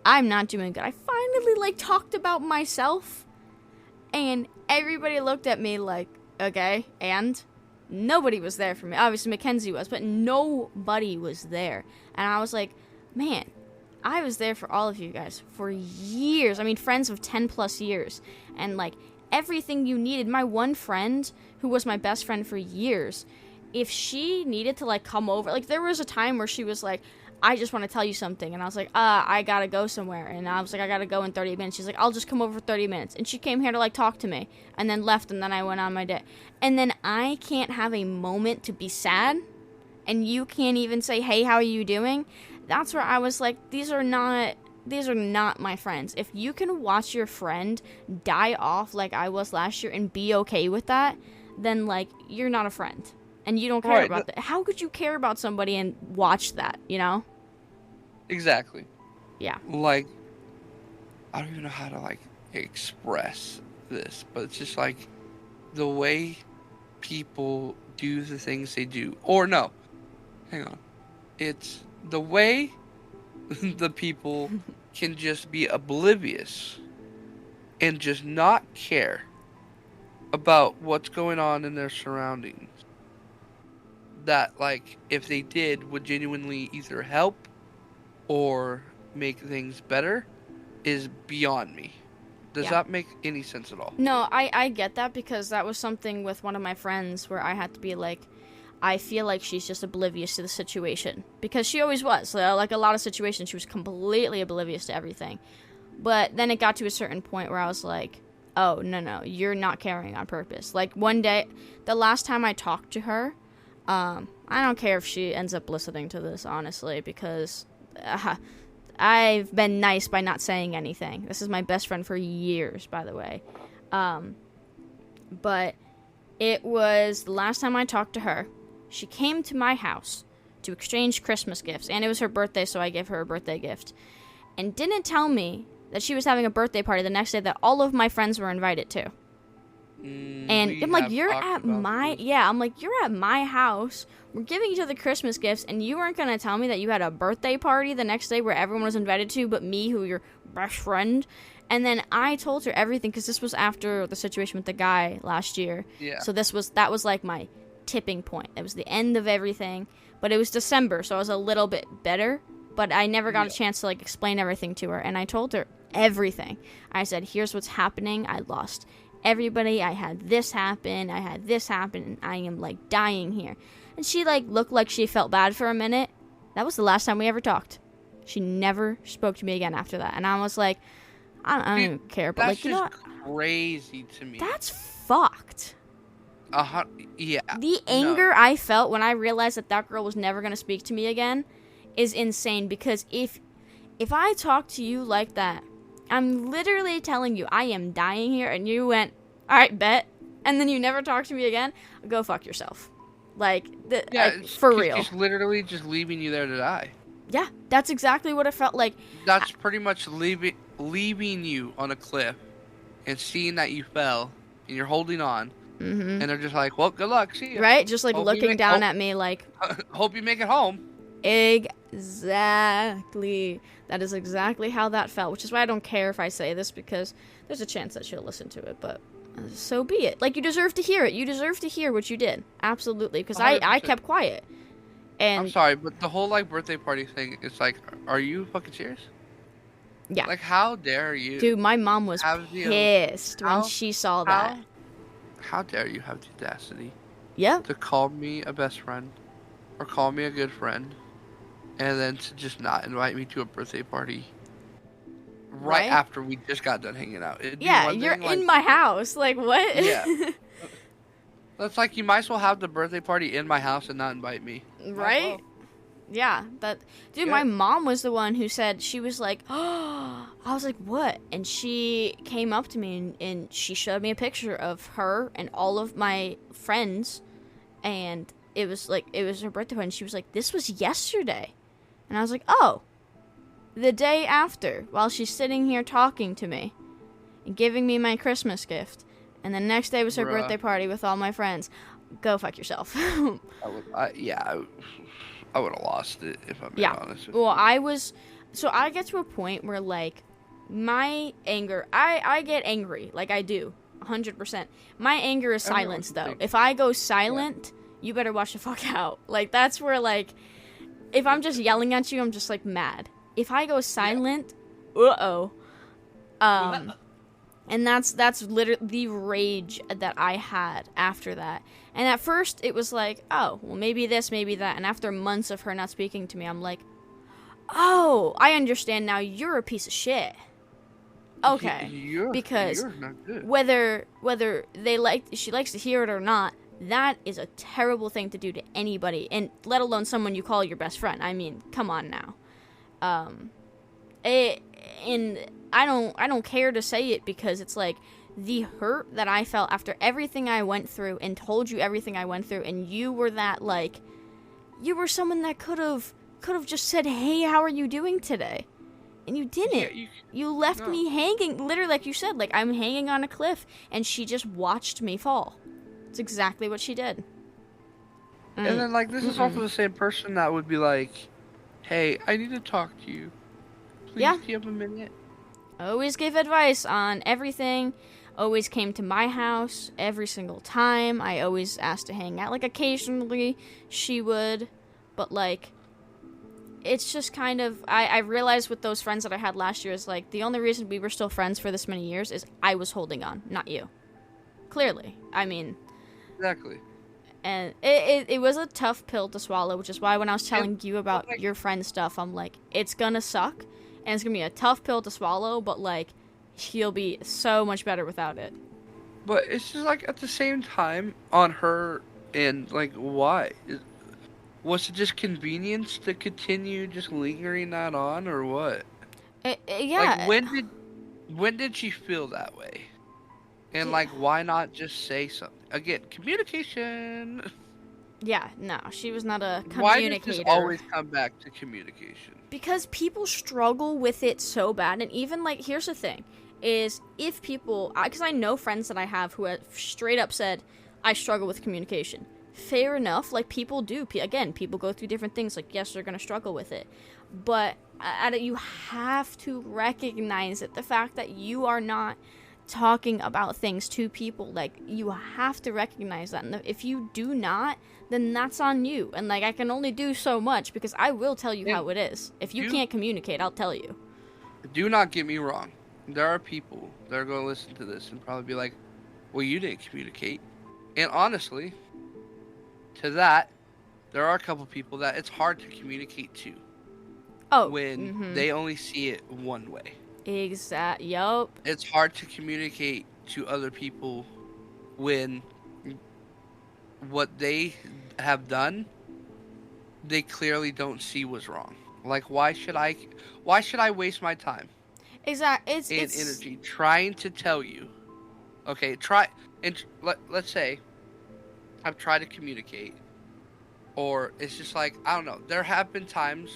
S1: I'm not doing good. I finally like talked about myself, and everybody looked at me like, okay, and nobody was there for me. Obviously Mackenzie was, but nobody was there. And I was like, man, I was there for all of you guys for years. I mean, friends of 10 plus years. And like, everything you needed. My one friend, who was my best friend for years, if she needed to like come over, like, there was a time where she was like, I just want to tell you something, and I was like, I gotta go somewhere, and I was like, I gotta go in 30 minutes. She's like, I'll just come over for 30 minutes, and she came here to like talk to me, and then left, and then I went on my day. And then I can't have a moment to be sad, and you can't even say, hey, how are you doing? That's where I was like, these are not my friends. If you can watch your friend die off like I was last year and be okay with that, then like, you're not a friend. And you don't care about that. How could you care about somebody and watch that,
S2: Exactly.
S1: Yeah.
S2: Like, I don't even know how to like express this, but it's just like the way people do the things they do. Or no, hang on. It's the way the people can just be oblivious and just not care about what's going on in their surroundings, that like if they did would genuinely either help or make things better, is beyond me. Does
S1: Yeah.
S2: that make any sense at all?
S1: No, I get that, because that was something with one of my friends where I had to be like, I feel like she's just oblivious to the situation, because she always was. Like a lot of situations, she was completely oblivious to everything. But then it got to a certain point where I was like, oh, no, you're not caring on purpose. Like one day, the last time I talked to her, I don't care if she ends up listening to this, honestly, because I've been nice by not saying anything. This is my best friend for years, by the way. But it was the last time I talked to her. She came to my house to exchange Christmas gifts, and it was her birthday, so I gave her a birthday gift, and didn't tell me that she was having a birthday party the next day that all of my friends were invited to. And I'm like, you're at my I'm like, you're at my house. We're giving each other Christmas gifts, and you weren't gonna tell me that you had a birthday party the next day where everyone was invited to, but me, who your best friend. And then I told her everything, because this was after the situation with the guy last year.
S2: Yeah.
S1: So that was like my tipping point. It was the end of everything, but it was December, so I was a little bit better. But I never got a chance to like explain everything to her, and I told her everything. I said, here's what's happening. I lost everybody. I had this happen. And I am like dying here. And she like looked like she felt bad for a minute. That was the last time we ever talked. She never spoke to me again after that. And I was like, I don't even care. But like, you know,
S2: that's crazy to me.
S1: That's fucked.
S2: Yeah.
S1: The anger I felt when I realized that girl was never gonna speak to me again is insane. Because if I talk to you like that, I'm literally telling you I am dying here, and you went, all right, bet, and then you never talk to me again, go fuck yourself. Like, for real.
S2: She's literally just leaving you there to die.
S1: Yeah, that's exactly what it felt like.
S2: That's pretty much leaving you on a cliff and seeing that you fell and you're holding on.
S1: Mm-hmm.
S2: And they're just like, well, good luck, see ya.
S1: Right? Just like looking down at me like,
S2: hope you make it home.
S1: Exactly. That is exactly how that felt, which is why I don't care if I say this, because there's a chance that she'll listen to it, but so be it. Like, you deserve to hear it. You deserve to hear what you did. Absolutely. Because I kept quiet. And
S2: I'm sorry, but the whole, like, birthday party thing, it's like, are you fucking serious?
S1: Yeah.
S2: Like, how dare you?
S1: Dude, my mom was pissed when she saw that.
S2: How dare you have the audacity
S1: to
S2: call me a best friend or call me a good friend and then to just not invite me to a birthday party right after we just got done hanging out.
S1: You're in my house. Like, what?
S2: Yeah. That's like, you might as well have the birthday party in my house and not invite me.
S1: Right? Yeah. Dude, my mom was the one who said, she was like, oh, I was like, what? And she came up to me and she showed me a picture of her and all of my friends. And it was her birthday party. And she was like, this was yesterday. And I was like, oh, the day after, while she's sitting here talking to me and giving me my Christmas gift. And the next day was her birthday party with all my friends. Go fuck yourself.
S2: I would have lost it, if I'm being honest with you.
S1: Well, I get to a point where, like, my anger, I get angry, like I do, 100%. My anger is silence, though. If I go silent, you better watch the fuck out. Like, that's where, like, if I'm just yelling at you, I'm just, like, mad. If I go silent, and that's literally the rage that I had after that. And at first, it was like, oh, well, maybe this, maybe that. And after months of her not speaking to me, I'm like, oh, I understand now. You're a piece of shit. Okay. Because
S2: you're not good.
S1: whether she likes to hear it or not, that is a terrible thing to do to anybody, and let alone someone you call your best friend. I mean, come on now. And I don't care to say it, because it's like the hurt that I felt after everything I went through and told you everything I went through, and you were that, like, you were someone that could have just said, hey, how are you doing today? And you didn't. Yeah, you left me hanging, literally, like you said, like I'm hanging on a cliff, and she just watched me fall. It's exactly what she did.
S2: And then, like, this is also the same person that would be like, hey, I need to talk to you. Please, do you have a minute?
S1: always gave advice on everything, always came to my house every single time. I always asked to hang out. Like, occasionally she would, but, like, it's just kind of, I realized with those friends that I had last year is, like, the only reason we were still friends for this many years is I was holding on, not you. Clearly. I mean,
S2: Exactly.
S1: and it was a tough pill to swallow, which is why when I was telling you about
S2: like,
S1: your friend stuff, I'm like, it's gonna suck, and it's gonna be a tough pill to swallow, but, like, he'll be so much better without it.
S2: but it's just like at the same time on her end, like why? Was it just convenience to continue just lingering that on, or what? Like
S1: Yeah,
S2: when did she feel that way? And
S1: yeah,
S2: like why not just say something? Again, communication.
S1: yeah, no, she was not a
S2: Why does this
S1: communicator.
S2: always come back to communication?
S1: Because people struggle with it so bad, and even, like, here's the thing, is if people, because I know friends that I have who have straight up said, I struggle with communication. Fair enough, like, people do. Again, people go through different things, like, yes, they're gonna struggle with it. But you have to recognize it, the fact that you are not talking about things to people, like, you have to recognize that, and if you do not, then that's on you, and, like, I can only do so much, because I will tell you
S2: And
S1: how it is. If you
S2: you
S1: can't communicate, I'll tell you.
S2: do not get me wrong. There are people that are going to listen to this and probably be like, "Well, you didn't communicate." And honestly, to that, there are a couple people that it's hard to communicate to
S1: Oh,
S2: when they only see it one way.
S1: yup.
S2: It's hard to communicate to other people when what they have done, they clearly don't see was wrong. Like why should I waste my time and
S1: It's
S2: energy trying to tell you? Okay, try and let's say I've tried to communicate, or it's just like I don't know. There have been times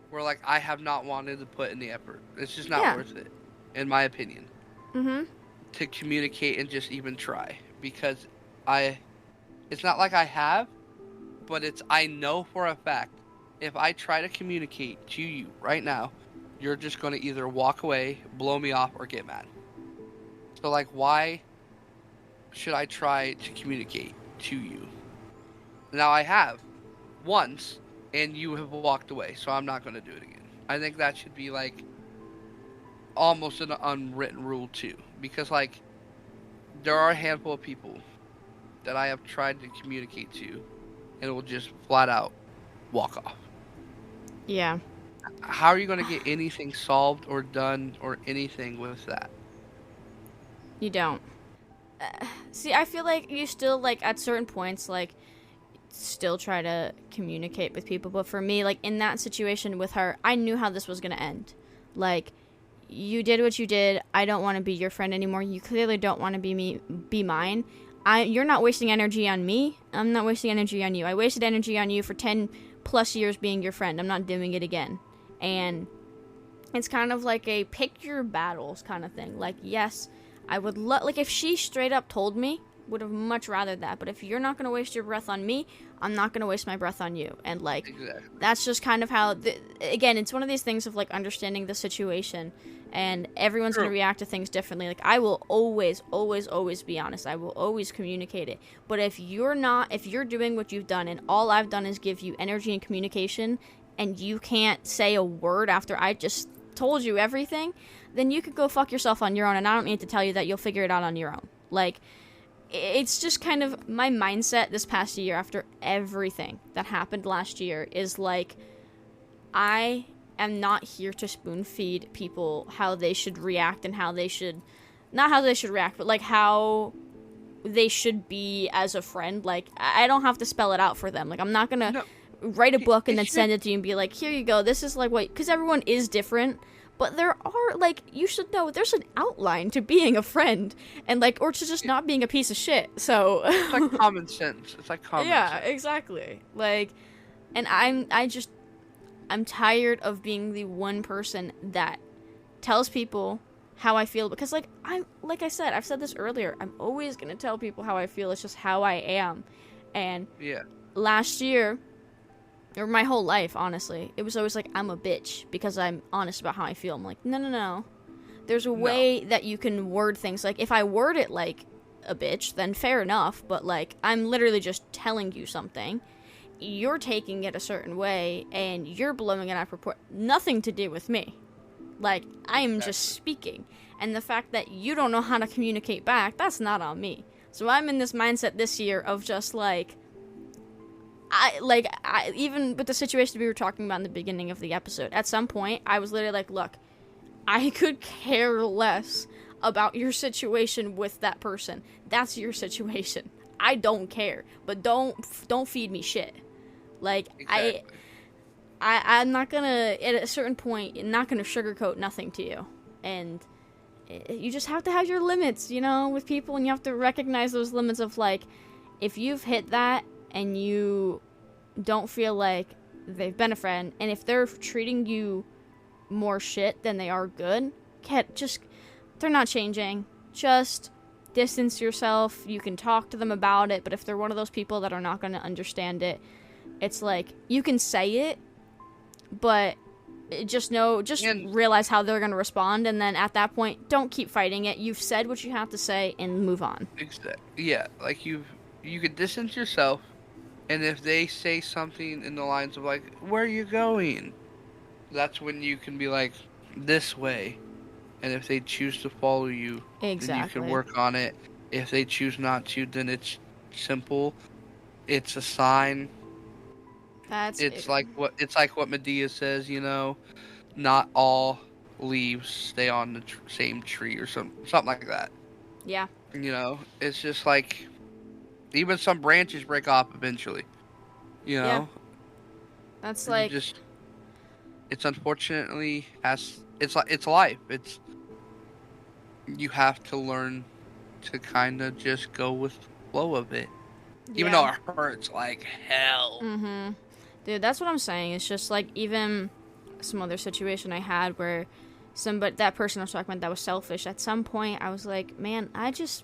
S2: where like I have not wanted to put in the effort. It's just not
S1: yeah.
S2: worth it, in my opinion,
S1: Mhm.
S2: to communicate and just even try, because I it's not like I have, but it's I know for a fact if I try to communicate to you right now, you're just going to either walk away, blow me off, or get mad. So like why should I try to communicate to you? Now I have once and you have walked away, so I'm not going to do it again. I think that should be like almost an unwritten rule too, because like there are a handful of people that I have tried to communicate to and it will just flat out walk off.
S1: Yeah.
S2: How are you going to get anything solved or done or anything with that?
S1: You don't. See, I feel like you still, like, at certain points, like, still try to communicate with people, but for me, like, in that situation with her, I knew how this was gonna end. Like, you did what you did. I don't want to be your friend anymore. You clearly don't want to be mine. You're not wasting energy on me. I'm not wasting energy on you. I wasted energy on you for 10 plus years being your friend. I'm not doing it again. And it's kind of like a pick your battles kind of thing. Like, yes, I would like, if she straight up told me, would have much rather that. But if you're not going to waste your breath on me, I'm not going to waste my breath on you. And, like,
S2: Exactly.
S1: that's just kind of how, again, it's one of these things of, like, understanding the situation. And everyone's going to
S2: True.
S1: react to things differently. Like, I will always, always, always be honest. I will always communicate it. But if you're doing what you've done and all I've done is give you energy and communication and you can't say a word after I just told you everything, then you could go fuck yourself on your own, and I don't need to tell you that you'll figure it out on your own. Like, it's just kind of my mindset this past year after everything that happened last year is like, I am not here to spoon feed people how they should react and how they should, not how they should react, but like how they should be as a friend. Like, I don't have to spell it out for them. Like, I'm not gonna
S2: No,
S1: write a book and
S2: it
S1: then
S2: should.
S1: send it to you and be like, here you go, this is like what, because everyone is different, but there are, like, you should know there's an outline to being a friend, and like, or to just not being a piece of shit. So
S2: It's like common sense. It's like common
S1: yeah,
S2: sense.
S1: exactly. Like, and I'm tired of being the one person that tells people how I feel, because like I said, I've said this earlier, I'm always gonna tell people how I feel. It's just how I am. And
S2: Yeah.
S1: last year, or my whole life, honestly, it was always like, I'm a bitch because I'm honest about how I feel. I'm like, no, There's a
S2: No.
S1: way that you can word things. Like, if I word it like a bitch, then fair enough, but, like, I'm literally just telling you something. You're taking it a certain way, and you're blowing it out of proportion. Nothing to do with me. Like, I am just speaking. And the fact that you don't know how to communicate back, that's not on me. So I'm in this mindset this year of just, like, even with the situation we were talking about in the beginning of the episode, at some point, I was literally like, look, I could care less about your situation with that person. That's your situation. I don't care, but don't feed me shit. Like,
S2: Exactly.
S1: I'm not gonna, at a certain point, not gonna sugarcoat nothing to you. And you just have to have your limits, you know, with people, and you have to recognize those limits of, like, if you've hit that and you don't feel like they've been a friend, and if they're treating you more shit than they are good, they're not changing. Just distance yourself. You can talk to them about it, but if they're one of those people that are not going to understand it, it's like, you can say it, but realize how they're going to respond, and then at that point, don't keep fighting it. You've said what you have to say and move on.
S2: Exactly. Yeah, like you could distance yourself, and if they say something in the lines of like, "Where are you going?" that's when you can be like, "This way." And if they choose to follow you,
S1: Exactly.
S2: then you can work on it. If they choose not to, then it's simple. It's a sign. It's like what Medea says, you know, not all leaves stay on the same tree or something like that.
S1: Yeah.
S2: You know, it's just like even some branches break off eventually. You know,
S1: Yeah. That's like,
S2: it's unfortunately it's life. You have to learn to kind of just go with the flow of it, even though it hurts like hell.
S1: Mm-hmm. Dude, that's what I'm saying. It's just like, even some other situation I had where that person I was talking about that was selfish, at some point I was like, man, I just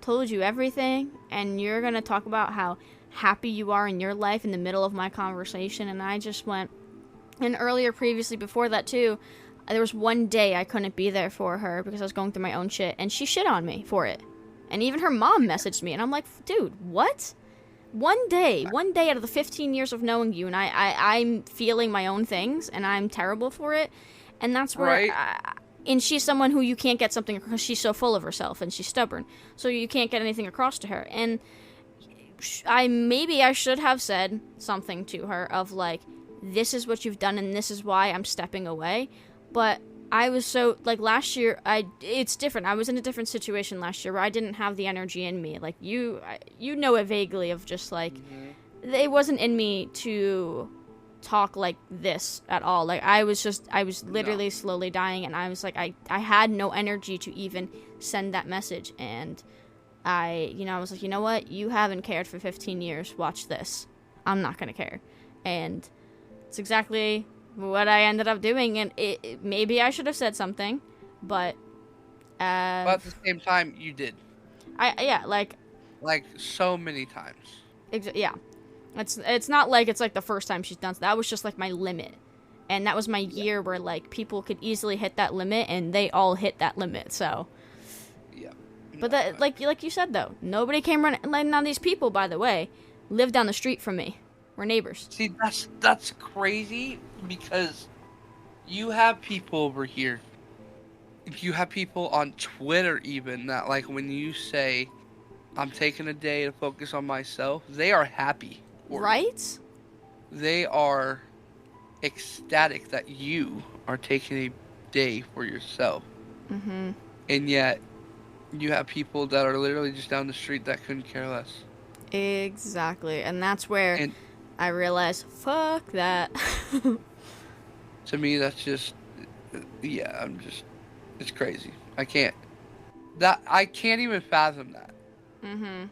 S1: told you everything, and you're gonna talk about how happy you are in your life in the middle of my conversation. And I just went, and previously before that too, there was one day I couldn't be there for her because I was going through my own shit, and she shit on me for it. And even her mom messaged me, and I'm like, dude, what? One day out of the 15 years of knowing you, and I'm feeling my own things, and I'm terrible for it. And that's where,
S2: right?
S1: And she's someone who you can't get something because she's so full of herself, and she's stubborn. So you can't get anything across to her. And I should have said something to her of like, this is what you've done, and this is why I'm stepping away. But I was so, like, last year, it's different. I was in a different situation last year where I didn't have the energy in me. Like, you know it vaguely of just, like, it wasn't in me to talk like this at all. Like, I was literally slowly dying, and I was like, I had no energy to even send that message. And I was like, you know what? You haven't cared for 15 years. Watch this. I'm not going to care. And it's exactly what I ended up doing, and maybe I should have said something, but
S2: at the same time, you did.
S1: Like
S2: so many times.
S1: Yeah, it's not like it's like the first time she's done so. That was just like my limit, and that was my year where like people could easily hit that limit, and they all hit that limit. So
S2: yeah,
S1: but that like you said though, nobody came running on these people. By the way, live down the street from me. We're neighbors.
S2: See, that's crazy, because you have people over here. You have people on Twitter even that, like, when you say, I'm taking a day to focus on myself, they are happy.
S1: Right?
S2: They are ecstatic that you are taking a day for yourself.
S1: Mm-hmm.
S2: And yet, you have people that are literally just down the street that couldn't care less.
S1: Exactly. And that's where I realized, fuck that.
S2: To me, that's just, it's crazy. I can't even fathom that.
S1: Mm-hmm.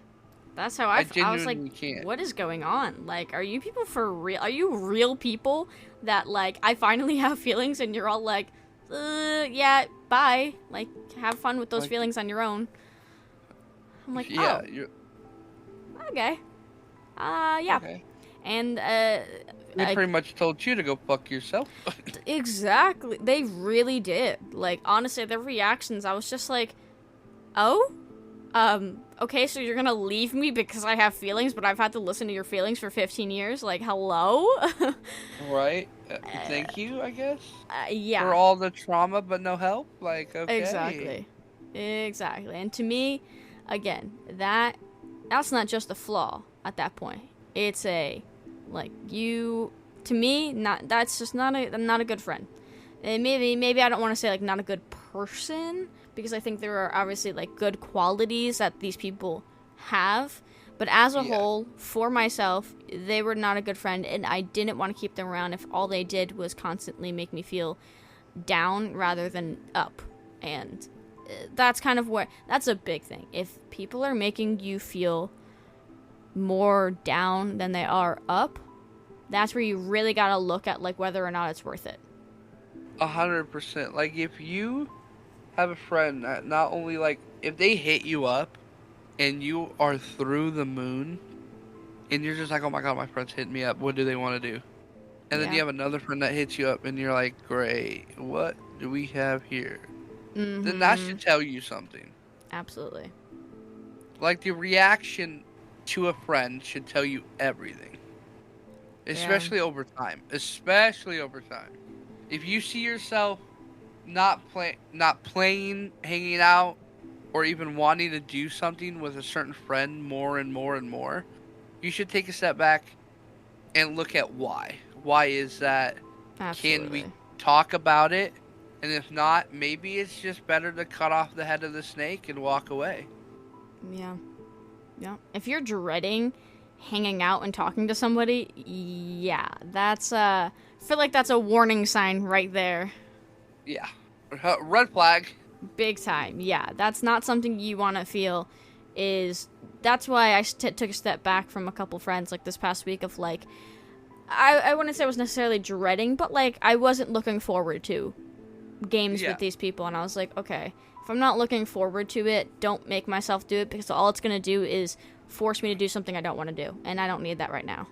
S1: That's how I was like,
S2: can't.
S1: What is going on? Like, are you people for real? Are you real people that, like, I finally have feelings, and you're all like, yeah, bye. Like, have fun with those feelings on your own. I'm like,
S2: yeah,
S1: oh. Okay. Yeah.
S2: Okay.
S1: And
S2: They pretty much told you to go fuck yourself.
S1: exactly, they really did. Like, honestly, their reactions, I was just like, oh, okay, so you're gonna leave me because I have feelings, but I've had to listen to your feelings for 15 years? Like, hello?
S2: Right? Thank you, I guess. For
S1: Yeah,
S2: all the trauma, but no help? Like, okay.
S1: exactly. Exactly. And to me, again, that's not just a flaw at that point. It's a, like, you, to me, not, that's just not a good friend. And maybe I don't want to say, like, not a good person, because I think there are obviously, like, good qualities that these people have. But as a
S2: Yeah.
S1: whole, for myself, they were not a good friend, and I didn't want to keep them around if all they did was constantly make me feel down rather than up. And that's kind of that's a big thing. If people are making you feel more down than they are up, that's where you really gotta look at, like, whether or not it's worth it.
S2: 100%. Like, if you have a friend that not only, like, if they hit you up and you are through the moon and you're just like, oh my god, my friend's hitting me up, what do they want to do? And then
S1: Yeah.
S2: you have another friend that hits you up and you're like, great, what do we have here? Then that
S1: Mm-hmm.
S2: should tell you something.
S1: Absolutely.
S2: Like, the reaction to a friend should tell you everything.
S1: Yeah.
S2: Especially over time. Especially over time. If you see yourself not playing, hanging out, or even wanting to do something with a certain friend more and more and more, you should take a step back and look at why. Why is that? Can we
S1: Absolutely.
S2: talk about it? And if not, maybe it's just better to cut off the head of the snake and walk away.
S1: Yeah. Yeah. If you're dreading hanging out and talking to somebody, yeah, that's I feel like that's a warning sign right there.
S2: Yeah. Red flag.
S1: Big time. Yeah, that's not something you want to feel. That's why I took a step back from a couple friends, like, this past week, of, like, I wouldn't say I was necessarily dreading, but, like, I wasn't looking forward to games
S2: Yeah.
S1: with these people, and I was like, okay, if I'm not looking forward to it, don't make myself do it, because all it's gonna do is force me to do something I don't want to do, and I don't need that right now.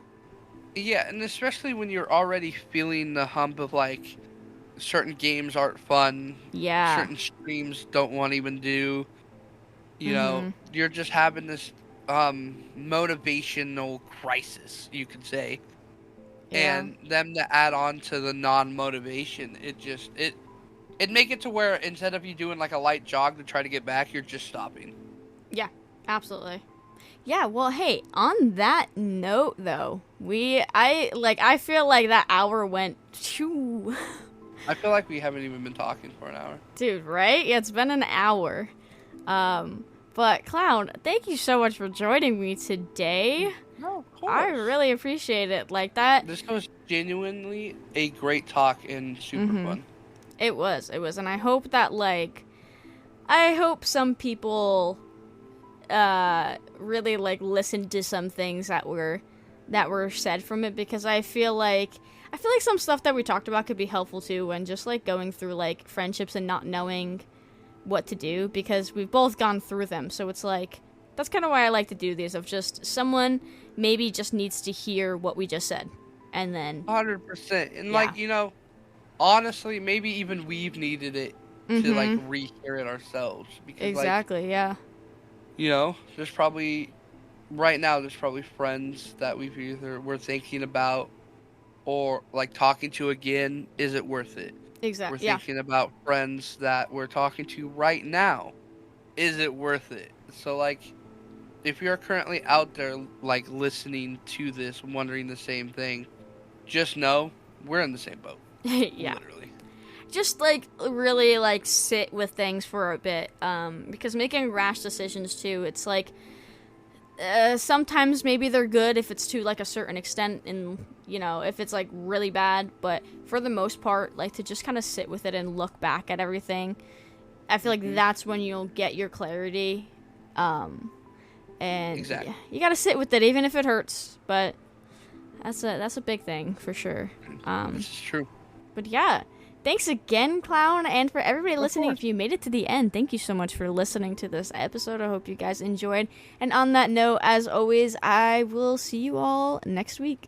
S2: Yeah, and especially when you're already feeling the hump of, like, certain games aren't fun,
S1: Yeah.
S2: certain streams don't want to even do,
S1: Mm-hmm.
S2: you're just having this motivational crisis, you could say.
S1: Yeah.
S2: And them to add on to the non-motivation, it'd make it to where instead of you doing, like, a light jog to try to get back, you're just stopping.
S1: Yeah. Absolutely. Yeah, well, hey, on that note, though, I feel like that hour went too.
S2: I feel like we haven't even been talking for an hour.
S1: Dude, right? Yeah, it's been an hour. But Clown, thank you so much for joining me today.
S2: No, of course.
S1: I really appreciate it. Like that.
S2: This was genuinely a great talk and super fun.
S1: It was, and I hope that, like, I hope some people really, like, listened to some things that were said from it, because I feel like some stuff that we talked about could be helpful too when just, like, going through, like, friendships and not knowing what to do, because we've both gone through them. So it's like, that's kind of why I like to do these, of just someone maybe just needs to hear what we just said, and then
S2: 100%. And,
S1: Yeah.
S2: like, honestly, maybe even we've needed it to, like, rehear it ourselves. Because,
S1: exactly, yeah.
S2: there's probably, right now, there's probably friends that we're thinking about or, like, talking to again. Is it worth it? We're
S1: Exactly, yeah.
S2: thinking about friends that we're talking to right now. Is it worth it? So, like, if you're currently out there, like, listening to this, wondering the same thing, just know we're in the same boat.
S1: Yeah.
S2: Literally.
S1: Just, like, really, like, sit with things for a bit, because making rash decisions too, it's like, sometimes maybe they're good if it's to, like, a certain extent, and, if it's, like, really bad, but for the most part, like, to just kind of sit with it and look back at everything, I feel like that's when you'll get your clarity, and
S2: Exactly.
S1: yeah, you gotta sit with it, even if it hurts, but that's a big thing, for sure.
S2: This is true.
S1: But yeah, thanks again, Clown, and for everybody listening,
S2: course.
S1: if you made it to the end, thank you so much for listening to this episode. I hope you guys enjoyed. And on that note, as always, I will see you all next week.